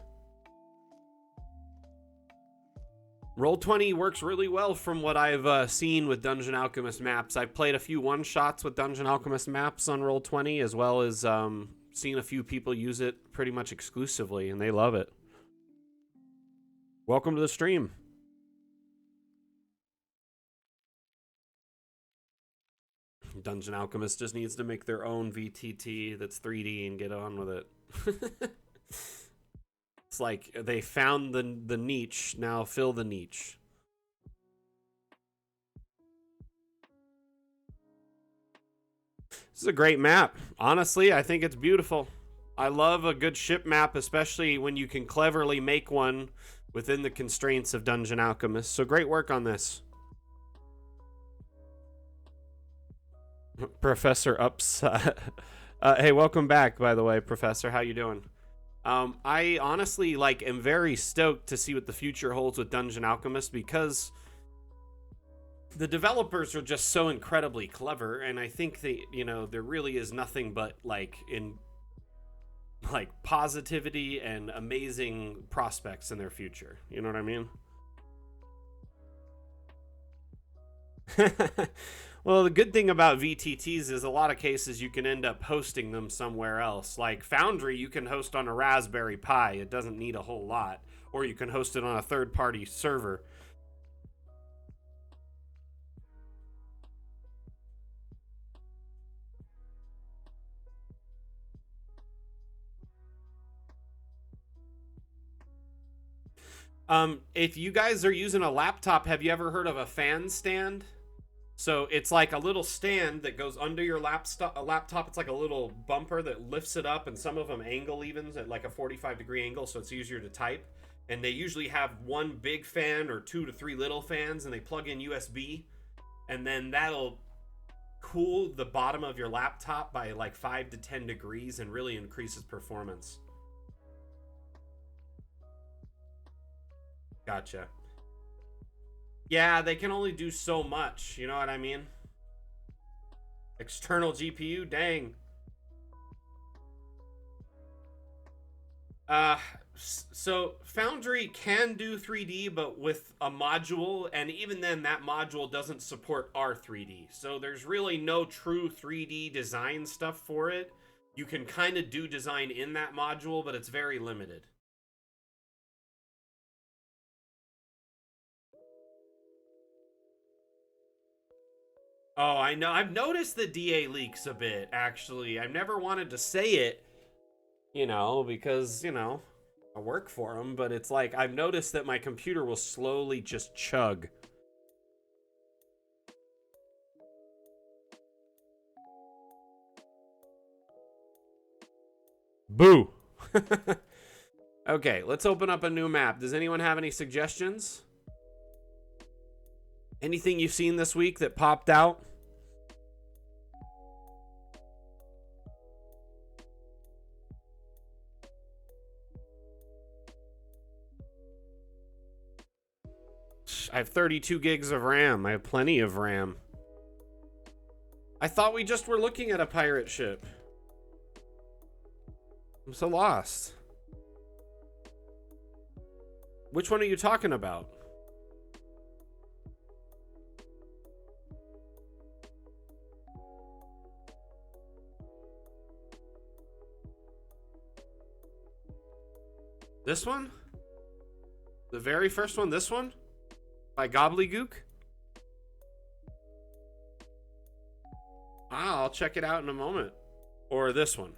Roll20 works really well from what I've seen with Dungeon Alchemist maps. I've played a few one-shots with Dungeon Alchemist maps on Roll20, as well as seen a few people use it pretty much exclusively, and they love it. Welcome to the stream. Dungeon Alchemist just needs to make their own VTT that's 3D and get on with it. It's like they found the niche, now fill the niche. This is a great map. Honestly, I think it's beautiful. I love a good ship map, especially when you can cleverly make one within the constraints of Dungeon Alchemist. So great work on this. Professor Ups. Hey, welcome back, by the way, Professor. How you doing? I honestly am very stoked to see what the future holds with Dungeon Alchemist, because the developers are just so incredibly clever, and I think that, there really is nothing but positivity and amazing prospects in their future. You know what I mean? Well, the good thing about VTTs is a lot of cases you can end up hosting them somewhere else. Like Foundry, you can host on a Raspberry Pi. It doesn't need a whole lot. Or you can host it on a third-party server. If you guys are using a laptop, have you ever heard of a fan stand? So it's like a little stand that goes under your laptop. It's like a little bumper that lifts it up, and some of them angle even at like a 45-degree angle, so it's easier to type. And they usually have one big fan or 2 to 3 little fans, and they plug in USB, and then that'll cool the bottom of your laptop by like 5 to 10 degrees and really increases performance. Gotcha. Yeah, they can only do so much, you know what I mean? External GPU, dang. So Foundry can do 3D, but with a module, and even then that module doesn't support our 3D. So there's really no true 3D design stuff for it. You can kind of do design in that module, but it's very limited. Oh, I know. I've noticed the DA leaks a bit, actually. I've never wanted to say it, because, I work for them, but it's like I've noticed that my computer will slowly just chug. Boo! Okay, let's open up a new map. Does anyone have any suggestions? Anything you've seen this week that popped out? I have 32 gigs of RAM. I have plenty of RAM. I thought we just were looking at a pirate ship. I'm so lost. Which one are you talking about? This one? The very first one? This one? By Gobbledygook? I'll check it out in a moment. Or this one.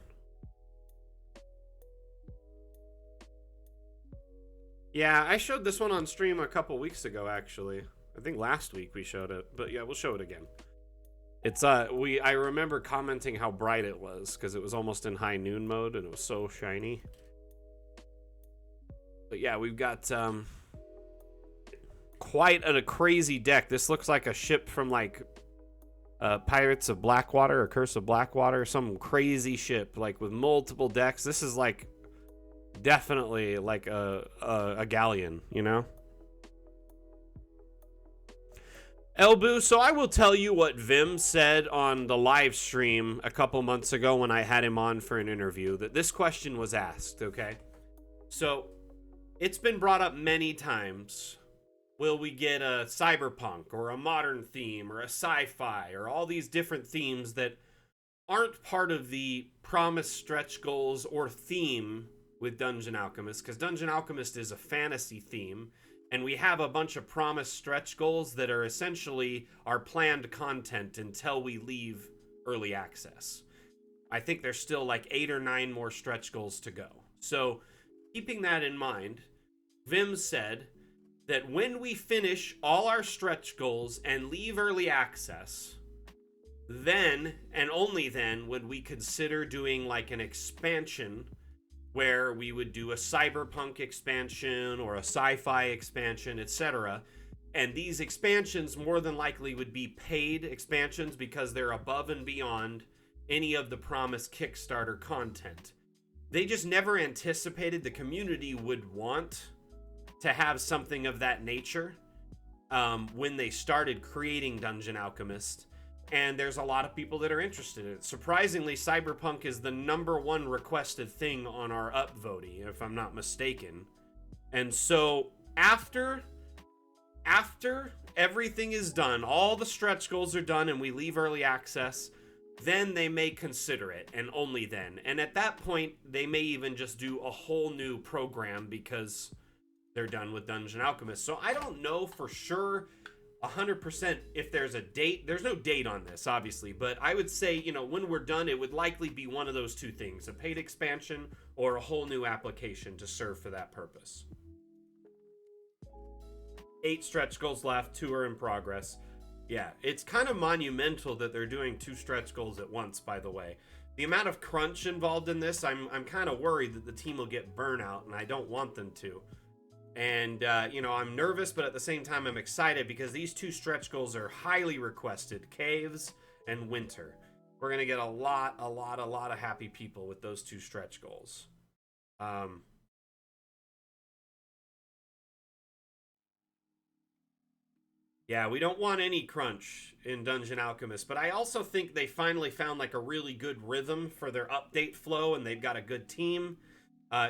Yeah, I showed this one on stream a couple weeks ago, actually. I think last week we showed it. But yeah, we'll show it again. It's I remember commenting how bright it was, because it was almost in high noon mode and it was so shiny. But yeah, we've got quite a crazy deck. This looks like a ship from Pirates of Blackwater or Curse of Blackwater, some crazy ship with multiple decks. This is definitely a galleon, Elbu, so I will tell you what Vim said on the live stream a couple months ago when I had him on for an interview, that this question was asked, okay? So it's been brought up many times. Will we get a cyberpunk or a modern theme or a sci-fi or all these different themes that aren't part of the promised stretch goals or theme with Dungeon Alchemist? Because Dungeon Alchemist is a fantasy theme, and we have a bunch of promised stretch goals that are essentially our planned content until we leave early access. I think there's still 8 or 9 more stretch goals to go. So keeping that in mind, Vim said that when we finish all our stretch goals and leave early access, then and only then would we consider doing an expansion where we would do a cyberpunk expansion or a sci-fi expansion, etc. And these expansions more than likely would be paid expansions because they're above and beyond any of the promised Kickstarter content. They just never anticipated the community would want to have something of that nature when they started creating Dungeon Alchemist. And there's a lot of people that are interested in it. Surprisingly, Cyberpunk is the #1 requested thing on our upvoting, if I'm not mistaken. And so after everything is done, all the stretch goals are done, and we leave early access, then they may consider it, and only then. And at that point, they may even just do a whole new program because they're done with Dungeon Alchemist. So I don't know for sure 100% if there's a date. There's no date on this, obviously, but I would say, you know, when we're done, it would likely be one of those two things, a paid expansion or a whole new application to serve for that purpose. 8 stretch goals left, 2 are in progress. Yeah, it's kind of monumental that they're doing 2 stretch goals at once, by the way. The amount of crunch involved in this, I'm kind of worried that the team will get burnout, and I don't want them to. And, you know, I'm nervous, but at the same time, I'm excited because these 2 stretch goals are highly requested. Caves and Winter. We're going to get a lot of happy people with those 2 stretch goals. Yeah, we don't want any crunch in Dungeon Alchemist, but I also think they finally found like a really good rhythm for their update flow, and they've got a good team.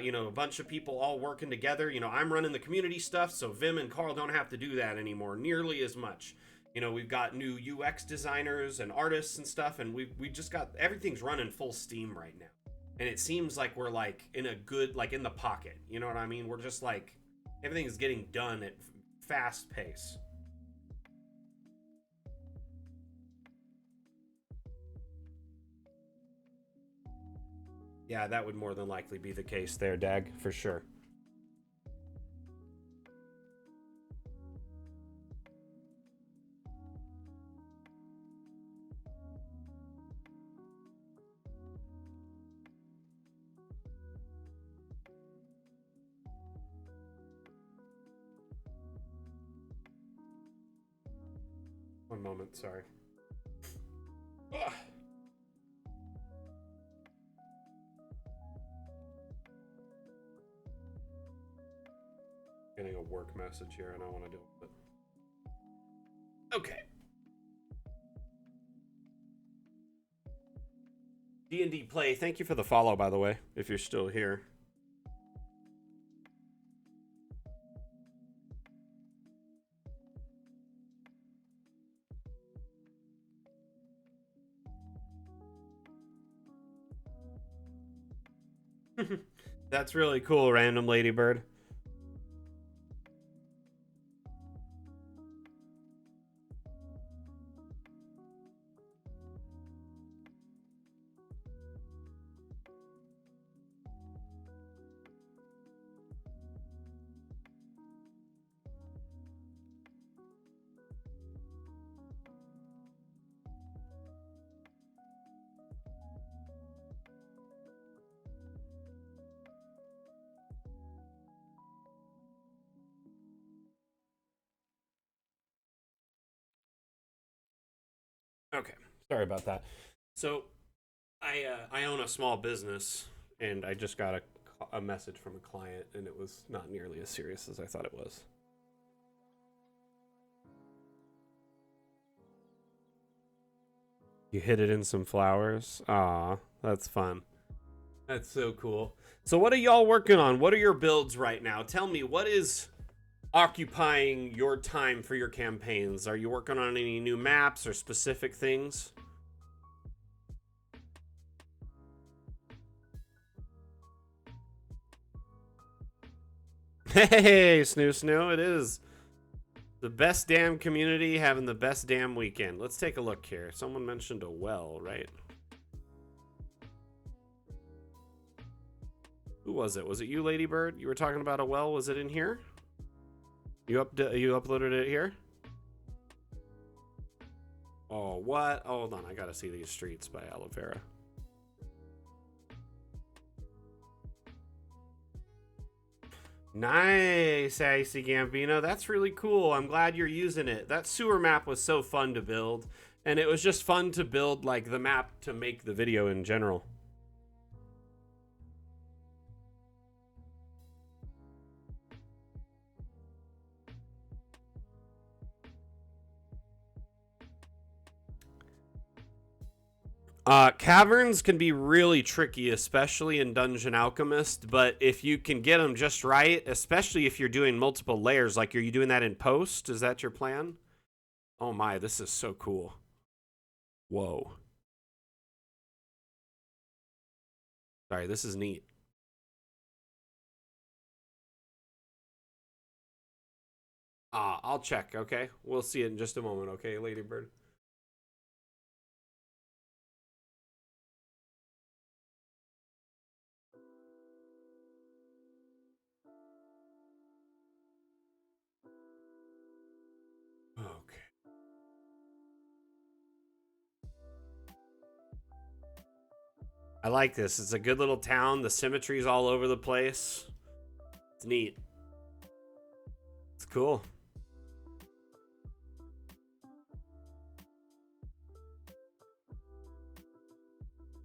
You know, a bunch of people all working together. You know, I'm running the community stuff, so Vim and Carl don't have to do that anymore nearly as much. You know, we've got new UX designers and artists and stuff, and we just got everything's running full steam right now. And it seems like we're like in a good, like in the pocket. You know what I mean? We're just like everything is getting done at fast pace. Yeah, that would more than likely be the case there, Dag, for sure. One moment, sorry. Ugh. Getting a work message here and I want to deal with it. Okay. D&D Play, thank you for the follow, by the way, if you're still here. That's really cool, Random Ladybird. Okay, sorry about that. So, I own a small business, and I just got a message from a client, and it was not nearly as serious as I thought it was. You hid it in some flowers? Aw, that's fun. That's so cool. So what are y'all working on? What are your builds right now? Tell me, what is occupying your time for your campaigns? Are you working on any new maps or specific things? Hey, Snoo, it is the best damn community having the best damn weekend. Let's take a look here. Someone mentioned a well, right? Who was it? Was it you, Ladybird? You were talking about a well. Was it in here? You uploaded it here? Oh, what? Oh, hold on. I gotta see these streets by Aloe Vera. Nice, Icy Gambino. That's really cool. I'm glad you're using it. That sewer map was so fun to build, and it was just fun to build like the map to make the video in general. Caverns can be really tricky, especially in Dungeon Alchemist, but if you can get them just right, especially if you're doing multiple layers, like are you doing that in post? Is that your plan? Oh my, this is so cool. Whoa. Sorry, this is neat. I'll check, okay? We'll see it in just a moment, okay, Ladybird? Okay. I like this. It's a good little town. The symmetry's all over the place. It's neat. It's cool.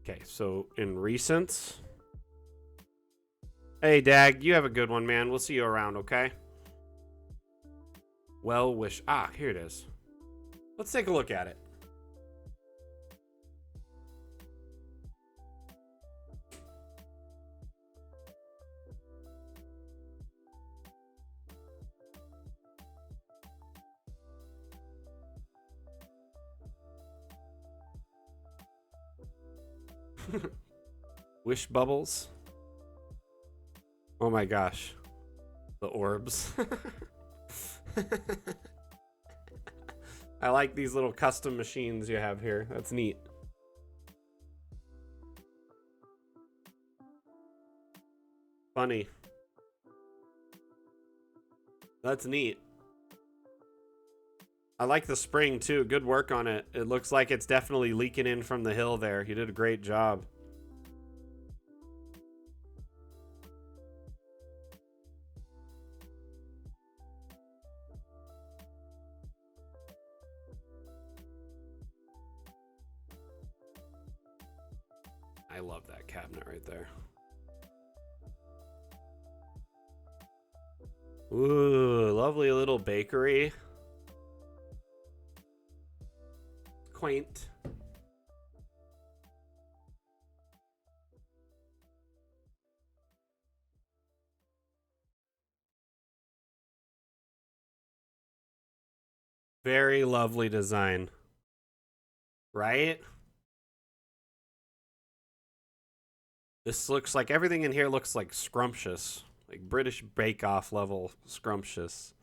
Okay, so in recent. Hey, Dag, you have a good one, man. We'll see you around, okay? Well wish. Here it is. Let's take a look at it. Wish bubbles. Oh my gosh. The orbs. I like these little custom machines you have here. That's neat. Funny. That's neat. I like the spring too. Good work on it. It looks like it's definitely leaking in from the hill there. You did a great job. I love that cabinet right there. Ooh, lovely little bakery. Quaint. Very lovely design. Right? This looks like everything in here looks like scrumptious. Like British Bake Off level scrumptious.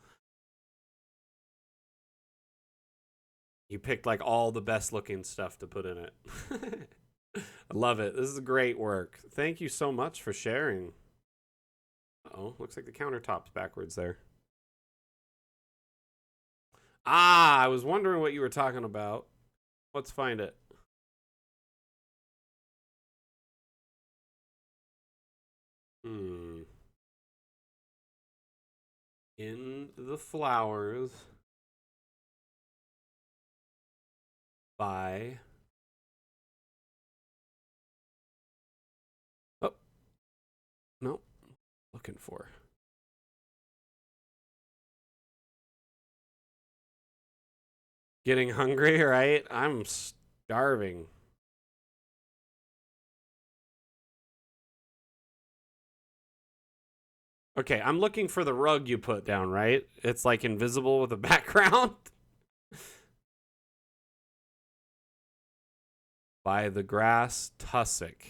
You picked like all the best looking stuff to put in it. I love it. This is great work. Thank you so much for sharing. Oh, looks like the countertop's backwards there. I was wondering what you were talking about. Let's find it. In the Flowers by... Oh, no. Looking for... Getting hungry, right? I'm starving. Okay, I'm looking for the rug you put down, right? It's like invisible with a background. By the Grass Tussock.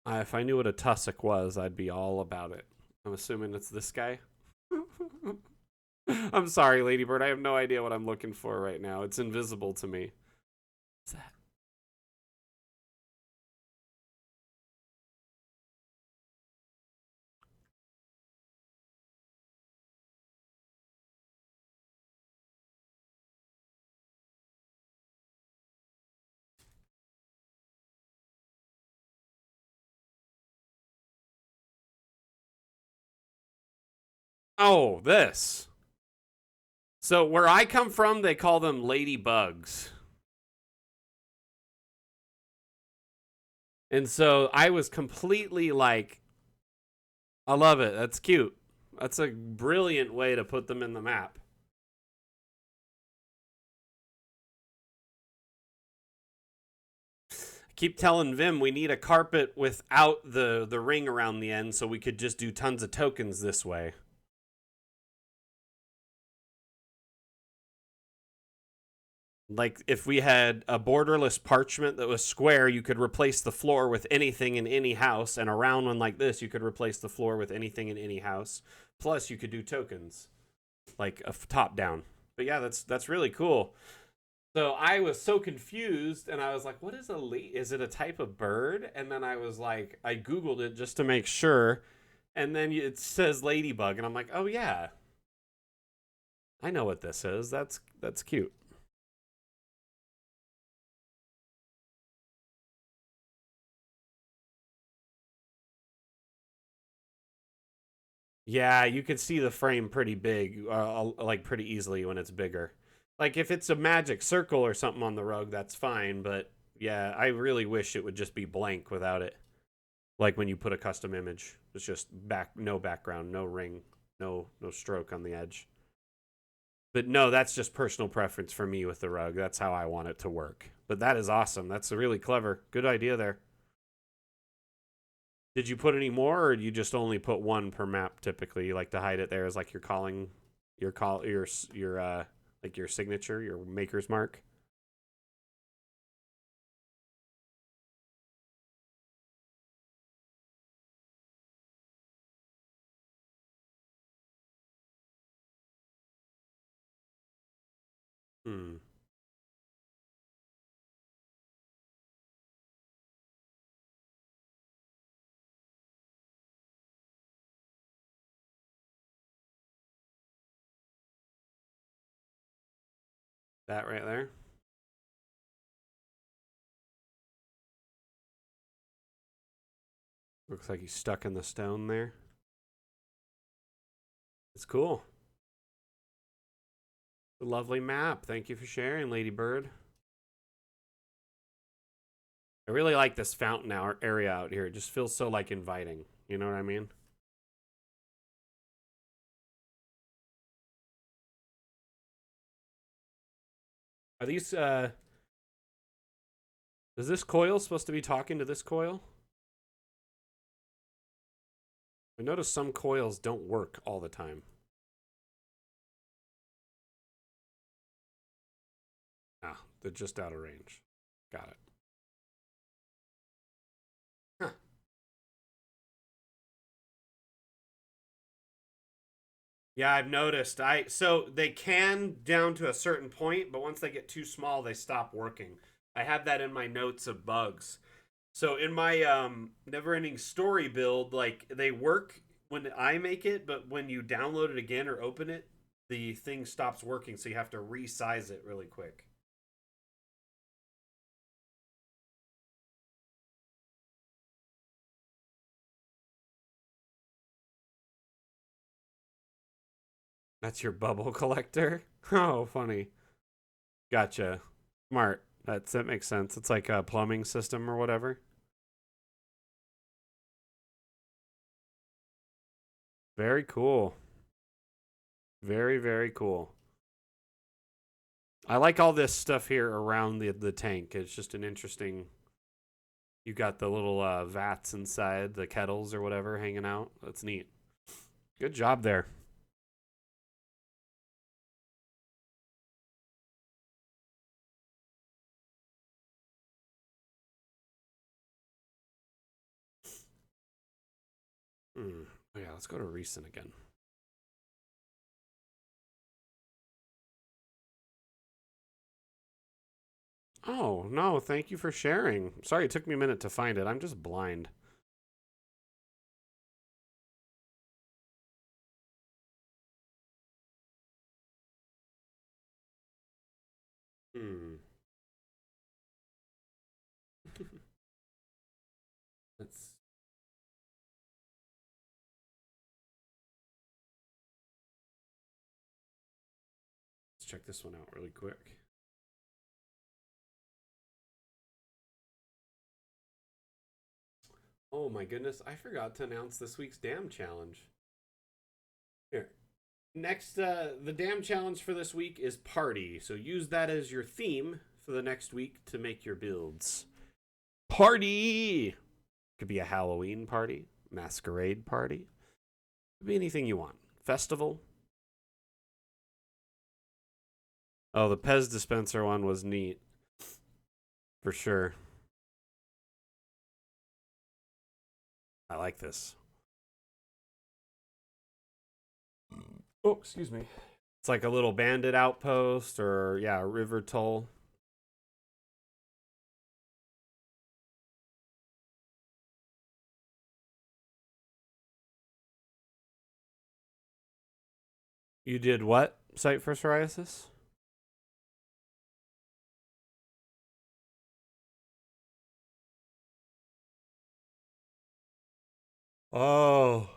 If I knew what a tussock was, I'd be all about it. I'm assuming it's this guy. I'm sorry, Ladybird. I have no idea what I'm looking for right now. It's invisible to me. What's that? Oh, this. So where I come from, they call them ladybugs. And so I was completely like, I love it. That's cute. That's a brilliant way to put them in the map. I keep telling Vim we need a carpet without the ring around the end so we could just do tons of tokens this way. Like if we had a borderless parchment that was square, you could replace the floor with anything in any house, and a round one like this, you could replace the floor with anything in any house. Plus, you could do tokens, like a top down. But yeah, that's really cool. So I was so confused, and I was like, "What is Is it a type of bird?" And then I was like, I googled it just to make sure, and then it says ladybug, and I'm like, "Oh yeah, I know what this is. That's cute." Yeah, you could see the frame pretty big, like pretty easily when it's bigger. Like if it's a magic circle or something on the rug, that's fine. But yeah, I really wish it would just be blank without it. Like when you put a custom image, it's just no background, no ring, no stroke on the edge. But no, that's just personal preference for me with the rug. That's how I want it to work. But that is awesome. That's really clever. Good idea there. Did you put any more, or do you just only put one per map typically? You like to hide it there as like your calling, your like your signature, your maker's mark. Hmm. That right there. Looks like he's stuck in the stone there. It's cool. A lovely map. Thank you for sharing, Lady Bird. I really like this fountain area out here. It just feels so like inviting. You know what I mean? Are these is this coil supposed to be talking to this coil? I notice some coils don't work all the time. Ah, they're just out of range. Got it. Huh. Yeah, I've noticed. I So they can down to a certain point, but once they get too small, they stop working. I have that in my notes of bugs. So in my never ending story build, like they work when I make it, but when you download it again or open it, the thing stops working, so you have to resize it really quick. That's your bubble collector? Oh, funny. Gotcha. Smart. That makes sense. It's like a plumbing system or whatever. Very cool. Very cool. I like all this stuff here around the tank. It's just an interesting. You got the little vats inside, the kettles or whatever hanging out. That's neat. Good job there. Hmm. Oh, yeah, let's go to recent again. Oh, no, thank you for sharing. Sorry it took me a minute to find it. I'm just blind. Hmm. Let's check this one out really quick. Oh my goodness, I forgot to announce this week's Dam Challenge. Here. Next, the Dam Challenge for this week is Party. So use that as your theme for the next week to make your builds. Party! Could be a Halloween party, masquerade party. Could be anything you want. Festival. Oh, the Pez dispenser one was neat. For sure. I like this. Oh, excuse me. It's like a little bandit outpost or, yeah, a river toll. You did what? Site for psoriasis? Oh.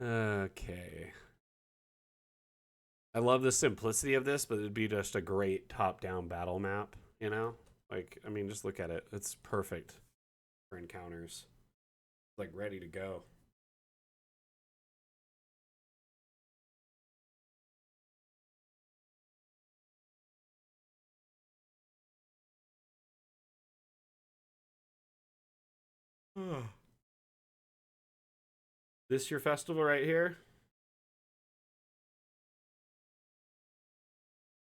Okay. I love the simplicity of this, but it'd be just a great top-down battle map, you know? Like, I mean, just look at it. It's perfect for encounters. Like, ready to go. This your festival right here?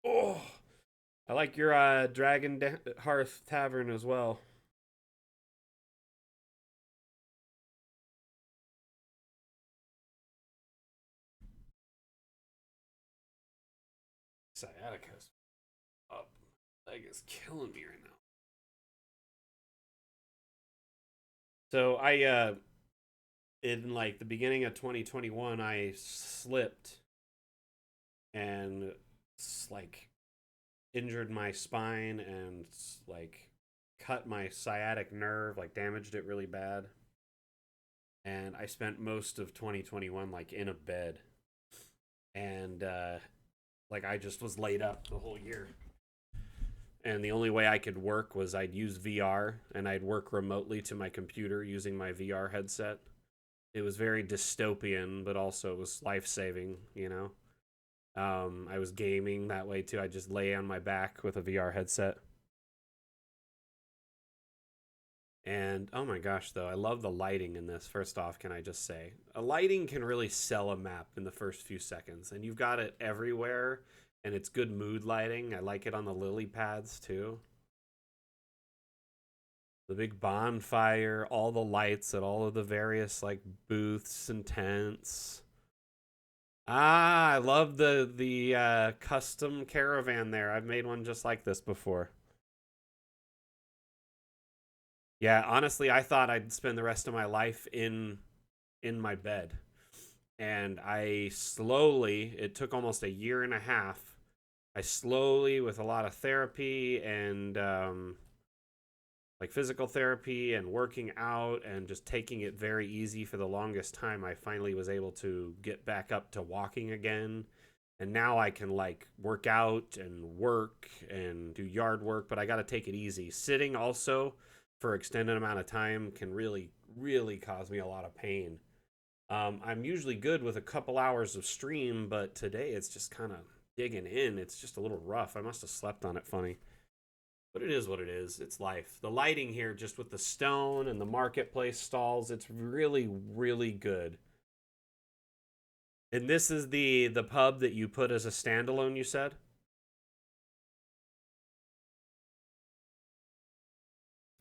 Oh, I like your Hearth Tavern as well. Sciatica's up. Leg is killing me right now. So in like the beginning of 2021, I slipped and like injured my spine and like cut my sciatic nerve, like damaged it really bad. And I spent most of 2021 like in a bed. And like I just was laid up the whole year. And the only way I could work was I'd use VR and I'd work remotely to my computer using my VR headset. It was very dystopian, but also it was life-saving, you know? I was gaming that way too. I just lay on my back with a VR headset. And oh my gosh, though, I love the lighting in this. First off, can I just say, a lighting can really sell a map in the first few seconds, and you've got it everywhere, and it's good mood lighting. I like it on the lily pads too. The big bonfire, all the lights at all of the various like booths and tents. Ah, I love the custom caravan there. I've made one just like this before. Yeah, honestly, I thought I'd spend the rest of my life in my bed. And I slowly, it took almost a year and a half. I slowly, with a lot of therapy and like physical therapy and working out and just taking it very easy for the longest time, I finally was able to get back up to walking again. And now I can like work out and work and do yard work, but I got to take it easy. Sitting also for extended amount of time can really, really cause me a lot of pain. I'm usually good with a couple hours of stream, but today it's just kind of digging in. It's just a little rough. I must have slept on it funny. But it is what it is. It's life. The lighting here, just with the stone and the marketplace stalls, it's really, really good. And this is the pub that you put as a standalone, you said?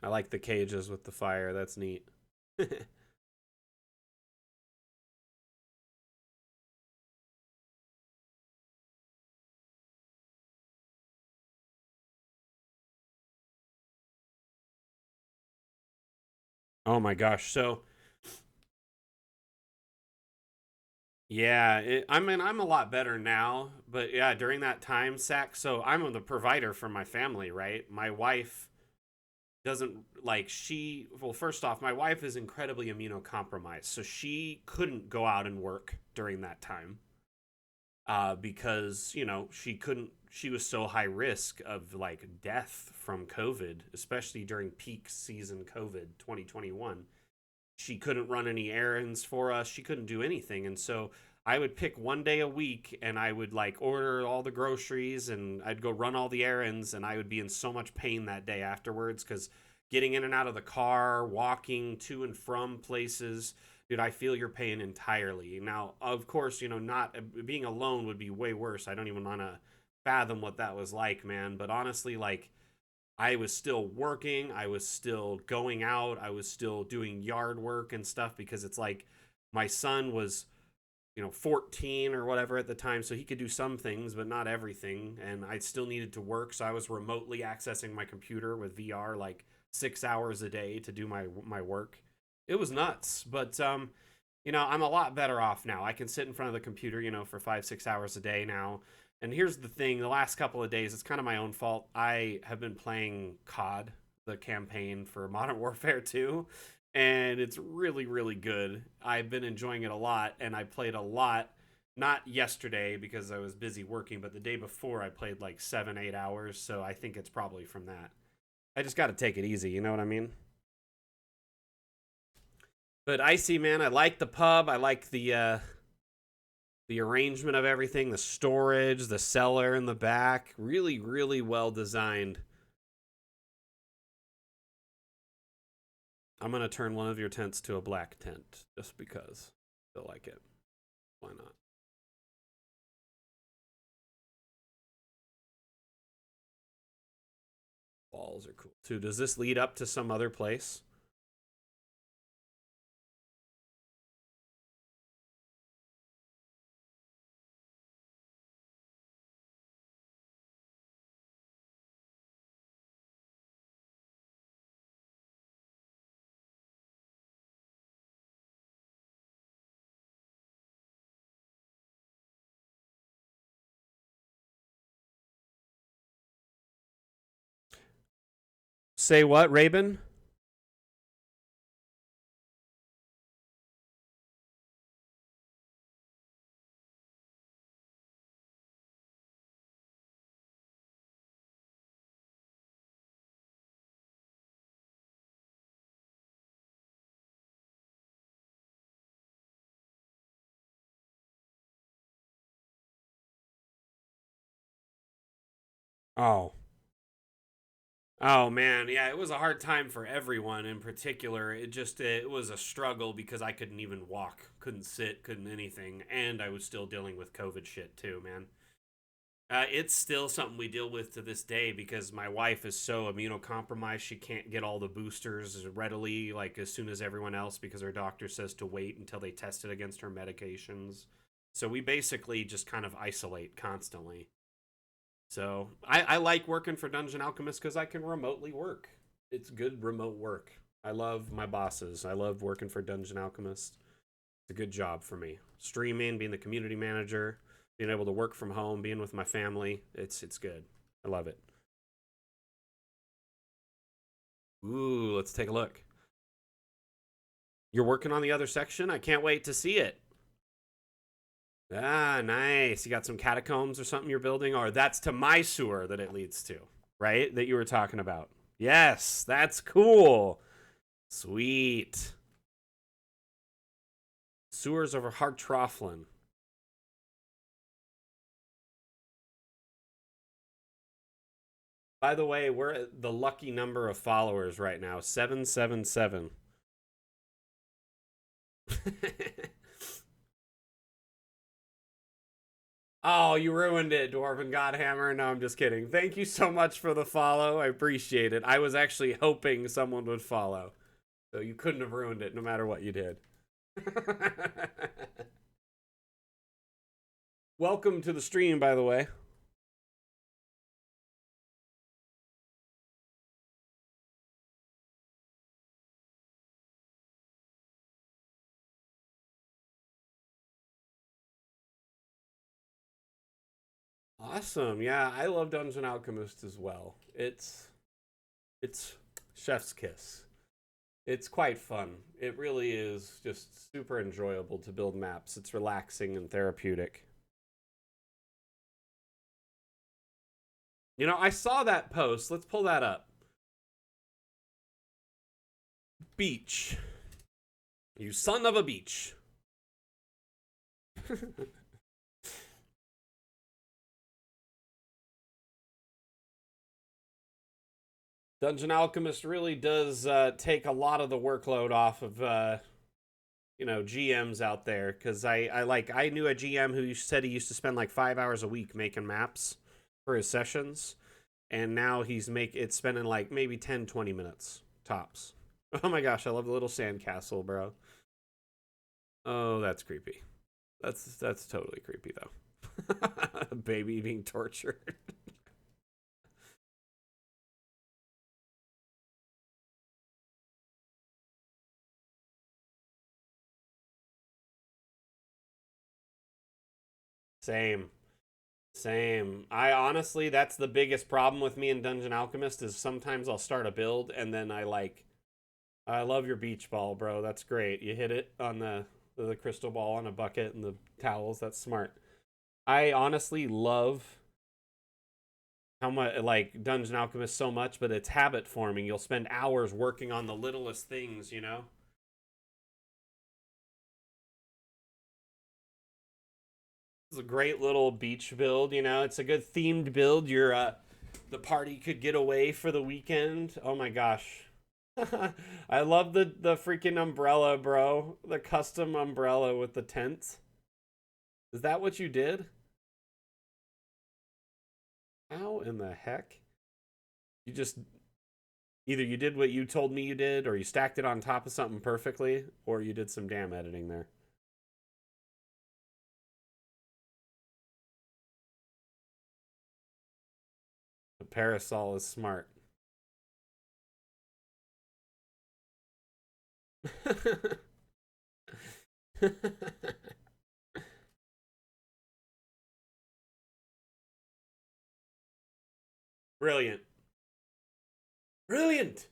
I like the cages with the fire. That's neat. Oh my gosh. So, yeah, I mean, I'm a lot better now, but yeah, during that time, Sack, so I'm the provider for my family, right? My wife doesn't like she well first off, my wife is incredibly immunocompromised, so she couldn't go out and work during that time, because she was so high risk of like death from COVID, especially during peak season COVID 2021. She couldn't run any errands for us, she couldn't do anything, and so I would pick one day a week and I would like order all the groceries and I'd go run all the errands, and I would be in so much pain that day afterwards because getting in and out of the car, walking to and from places, dude, I feel your pain entirely. Now, of course, not being alone would be way worse. I don't even want to fathom what that was like, man. But honestly, like, I was still working, I was still going out, I was still doing yard work and stuff because it's like my son was 14 or whatever at the time, so he could do some things, but not everything. And I still needed to work, so I was remotely accessing my computer with VR like 6 hours a day to do my work. It was nuts, but I'm a lot better off now. I can sit in front of the computer, for 5 6 hours a day now. And here's the thing: the last couple of days, it's kind of my own fault. I have been playing COD, the campaign for Modern Warfare 2, and it's really, really good. I've been enjoying it a lot, and I played a lot. Not yesterday because I was busy working, but the day before I played like 7 8 hours. So I think it's probably from that. I just got to take it easy, you know what I mean? But Icy, man, I like the pub. I like the arrangement of everything, the storage, the cellar in the back. Really, really well designed. I'm going to turn one of your tents to a black tent just because I feel like it. Why not? Walls are cool too. Does this lead up to some other place? Say what, Raven? Oh. Oh man, yeah, it was a hard time for everyone. In particular, it was a struggle because I couldn't even walk, couldn't sit, couldn't anything, and I was still dealing with COVID shit too, man. It's still something we deal with to this day because my wife is so immunocompromised. She can't get all the boosters readily, like as soon as everyone else, because her doctor says to wait until they test it against her medications. So we basically just kind of isolate constantly. So I like working for Dungeon Alchemist because I can remotely work. It's good remote work. I love my bosses. I love working for Dungeon Alchemist. It's a good job for me. Streaming, being the community manager, being able to work from home, being with my family. It's good. I love it. Ooh, let's take a look. You're working on the other section? I can't wait to see it. Ah, nice. You got some catacombs or something you're building? Or that's to my sewer that it leads to, right? That you were talking about. Yes, that's cool. Sweet. Sewers over Hartrofflin. By the way, we're at the lucky number of followers right now, 777. Oh, you ruined it, Dwarven Godhammer. No, I'm just kidding. Thank you so much for the follow. I appreciate it. I was actually hoping someone would follow. So you couldn't have ruined it no matter what you did. Welcome to the stream, by the way. Awesome. Yeah, I love Dungeon Alchemist as well. It's Chef's kiss. It's quite fun. It really is just super enjoyable to build maps. It's relaxing and therapeutic. You know, I saw that post. Let's pull that up. Beach. You son of a beach. Dungeon Alchemist really does take a lot of the workload off of you know, GMs out there, because I knew a GM who said he used to spend like 5 hours a week making maps for his sessions, and now it's spending like maybe 10-20 minutes tops. Oh my gosh, I love the little sandcastle, bro. Oh, that's creepy. That's totally creepy though. A baby being tortured. Same. Same. I honestly, that's the biggest problem with me in Dungeon Alchemist is sometimes I'll start a build and then I love your beach ball, bro. That's great. You hit it on the crystal ball on a bucket and the towels. That's smart. I honestly love how much like Dungeon Alchemist so much, but it's habit forming. You'll spend hours working on the littlest things, you know? It's a great little beach build, you know. It's a good themed build. The party could get away for the weekend. Oh my gosh. I love the freaking umbrella, bro. The custom umbrella with the tent. Is that what you did? How in the heck? You just either you did what you told me you did, or you stacked it on top of something perfectly, or you did some damn editing there. The parasol is smart. Brilliant. Brilliant.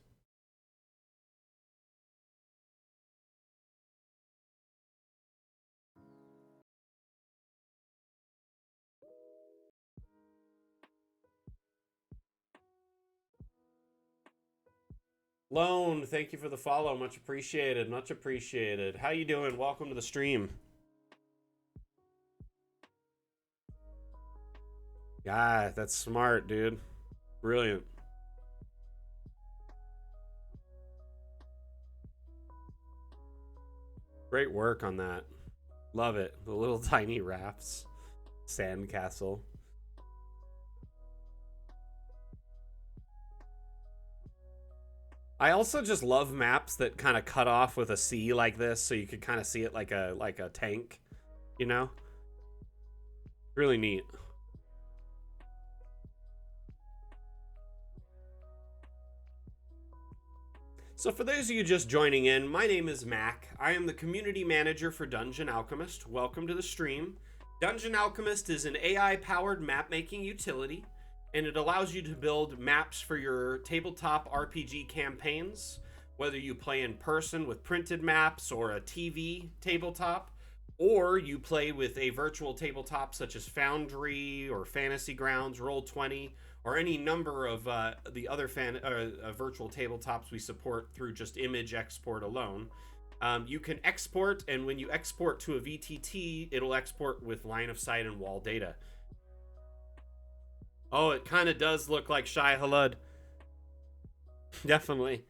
Lone, thank you for the follow. Much appreciated. Much appreciated. How you doing? Welcome to the stream. Yeah, that's smart, dude. Brilliant. Great work on that. Love it. The little tiny rafts. Sandcastle. I also just love maps that kind of cut off with a C like this, so you could kind of see it like a tank, you know? Really neat. So for those of you just joining in, my name is Mac. I am the community manager for Dungeon Alchemist. Welcome to the stream. Dungeon Alchemist is an AI-powered map-making utility, and it allows you to build maps for your tabletop RPG campaigns, whether you play in person with printed maps or a TV tabletop, or you play with a virtual tabletop such as Foundry or Fantasy Grounds, Roll20, or any number of the other virtual tabletops we support through just image export alone. You can export, and when you export to a VTT, it'll export with line of sight and wall data. Oh, it kind of does look like Shai Halud. Definitely.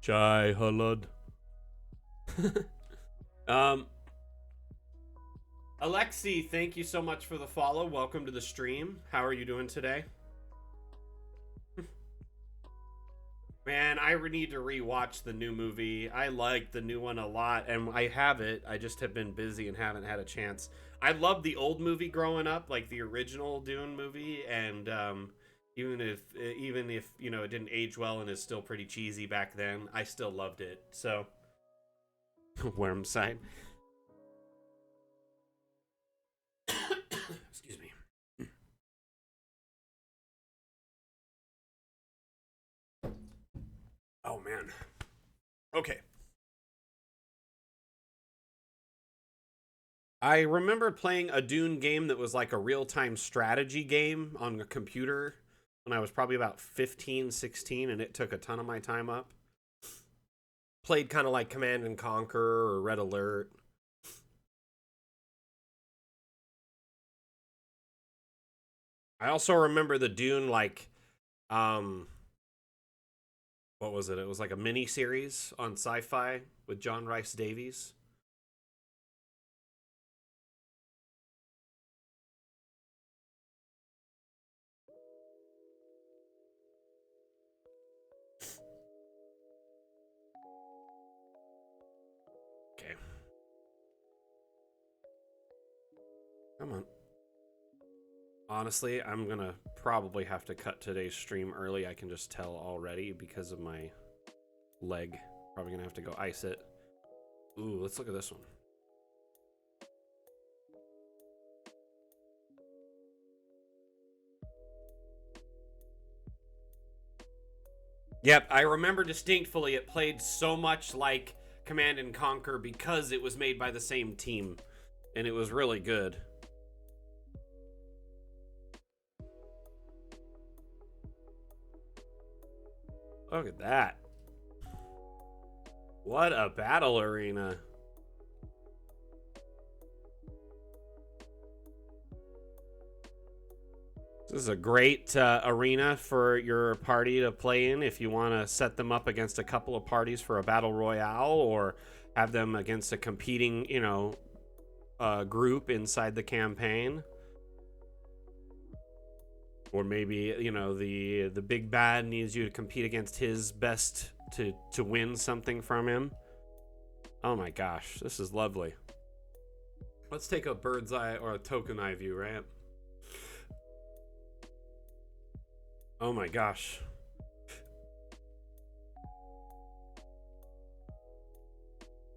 Shai Halud. Alexi, thank you so much for the follow. Welcome to the stream. How are you doing today? Man, I need to rewatch the new movie. I like the new one a lot, and I have it. I just have been busy and haven't had a chance. I loved the old movie growing up, like the original Dune movie, and even if you know it didn't age well and is still pretty cheesy back then, I still loved it. So, Wormside. Excuse me. Okay. I remember playing a Dune game that was like a real-time strategy game on a computer when I was probably about 15, 16, and it took a ton of my time up. Played kind of like Command and Conquer or Red Alert. I also remember the Dune, like, um, what was it? It was like a mini series on Sci-Fi with John Rice Davies. Okay, come on. Honestly, I'm gonna probably have to cut today's stream early. I can just tell already because of my leg. Probably gonna have to go ice it. Ooh, let's look at this one. Yep, I remember distinctly it played so much like Command and Conquer because it was made by the same team, and it was really good. Look at that. What a battle arena. This is a great arena for your party to play in if you want to set them up against a couple of parties for a battle royale, or have them against a competing, group inside the campaign. Or maybe, the big bad needs you to compete against his best to win something from him. Oh my gosh, this is lovely. Let's take a bird's eye or a token eye view, right? Oh my gosh.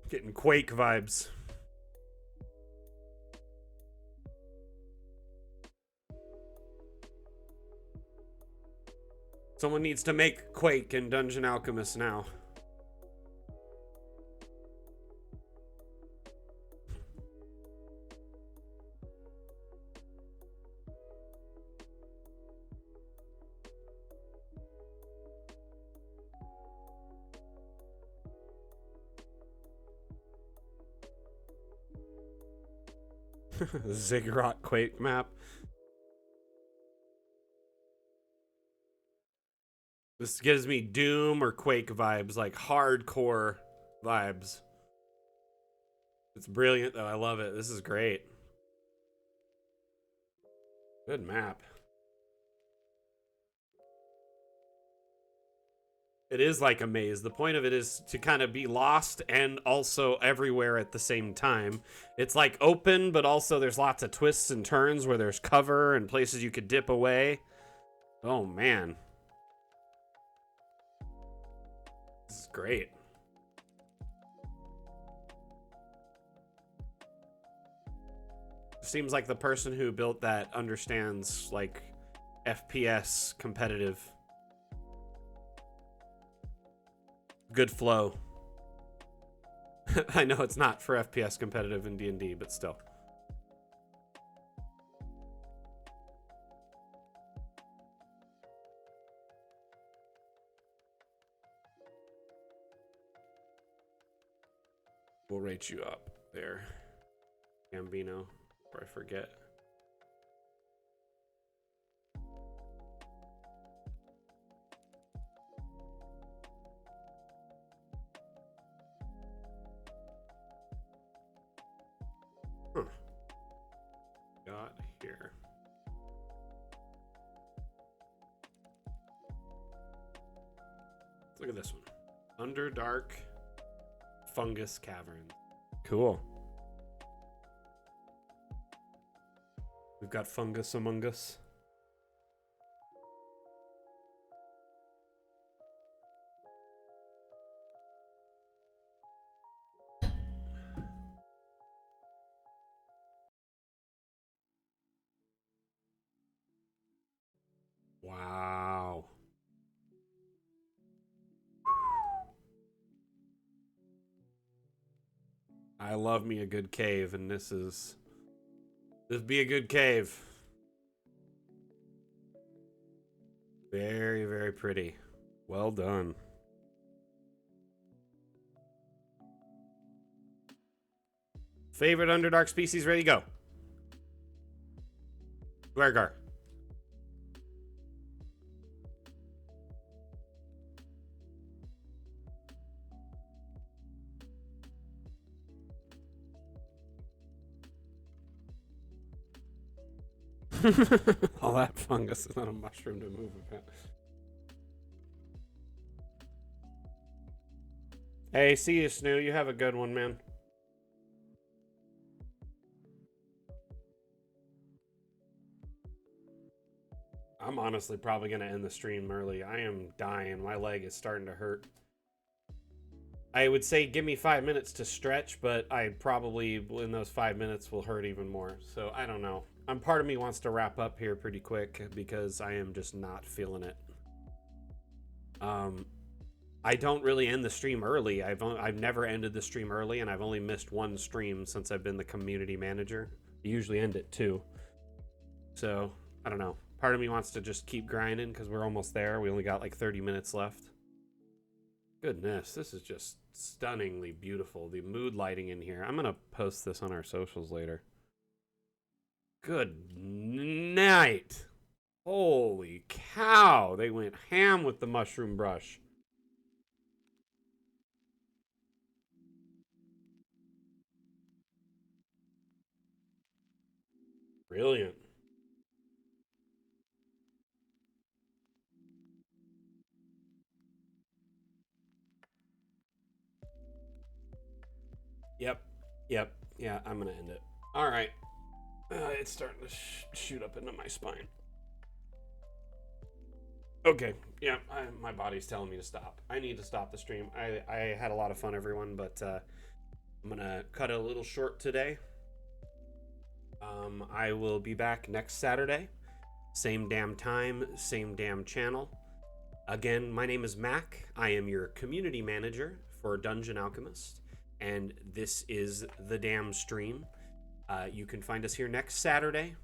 Getting Quake vibes. Someone needs to make Quake in Dungeon Alchemist now. Ziggurat Quake map. This gives me Doom or Quake vibes, like hardcore vibes. It's brilliant though. I love it. This is great. Good map. It is like a maze. The point of it is to kind of be lost and also everywhere at the same time. It's like open, but also there's lots of twists and turns where there's cover and places you could dip away. Oh man. This is great. Seems like the person who built that understands like FPS competitive. Good flow. I know it's not for FPS competitive in D&D, but still. We'll rate you up there, Gambino, before I forget. Huh. Got here. Look at this one. Underdark Fungus Cavern. Cool. We've got fungus among us. Wow. I love me a good cave, and this be a good cave. Very, very pretty. Well done. Favorite Underdark species, ready, go. Dwergar. All that fungus is not a mushroom to move about. Hey, see you, Snoo. You have a good one, man. I'm honestly probably going to end the stream early. I am dying. My leg is starting to hurt. I would say give me 5 minutes to stretch, but I probably, in those 5 minutes, will hurt even more. So, I don't know. Part of me wants to wrap up here pretty quick because I am just not feeling it. I don't really end the stream early. I've never ended the stream early, and I've only missed one stream since I've been the community manager. I usually end it 2. So, I don't know. Part of me wants to just keep grinding because we're almost there. We only got like 30 minutes left. Goodness, this is just stunningly beautiful. The mood lighting in here. I'm going to post this on our socials later. Good night. Holy cow. They went ham with the mushroom brush. Brilliant. Yep. Yeah, I'm going to end it. All right. It's starting to shoot up into my spine. Okay. Yeah, my body's telling me to stop. I need to stop the stream. I had a lot of fun, everyone, but I'm going to cut it a little short today. I will be back next Saturday. Same damn time, same damn channel. Again, my name is Mac. I am your community manager for Dungeon Alchemist, and this is the damn stream. You can find us here next Saturday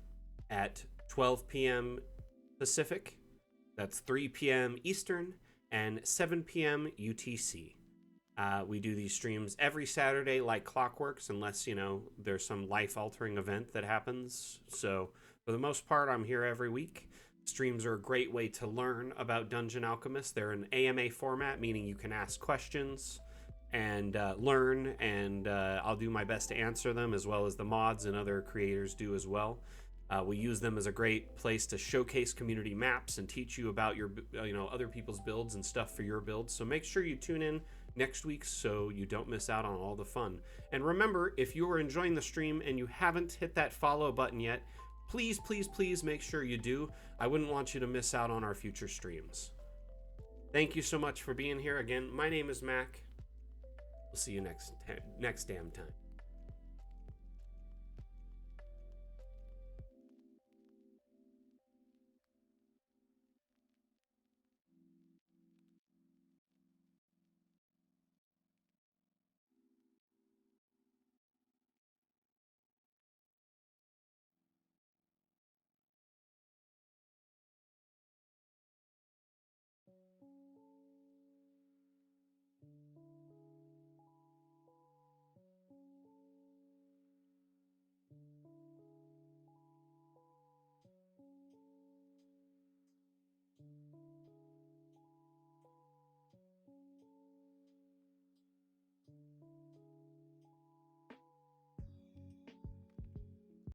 at 12 p.m. Pacific. That's 3 p.m. Eastern and 7 p.m. UTC. We do these streams every Saturday like clockworks, unless, you know, there's some life-altering event that happens. So, for the most part, I'm here every week. Streams are a great way to learn about Dungeon Alchemist. They're an AMA format, meaning you can ask questions and learn, and I'll do my best to answer them, as well as the mods and other creators do as well. We use them as a great place to showcase community maps and teach you about your, other people's builds and stuff for your builds. So make sure you tune in next week so you don't miss out on all the fun. And remember, if you are enjoying the stream and you haven't hit that follow button yet, please, please, please make sure you do. I wouldn't want you to miss out on our future streams. Thank you so much for being here. Again, my name is Mac. We'll see you next damn time.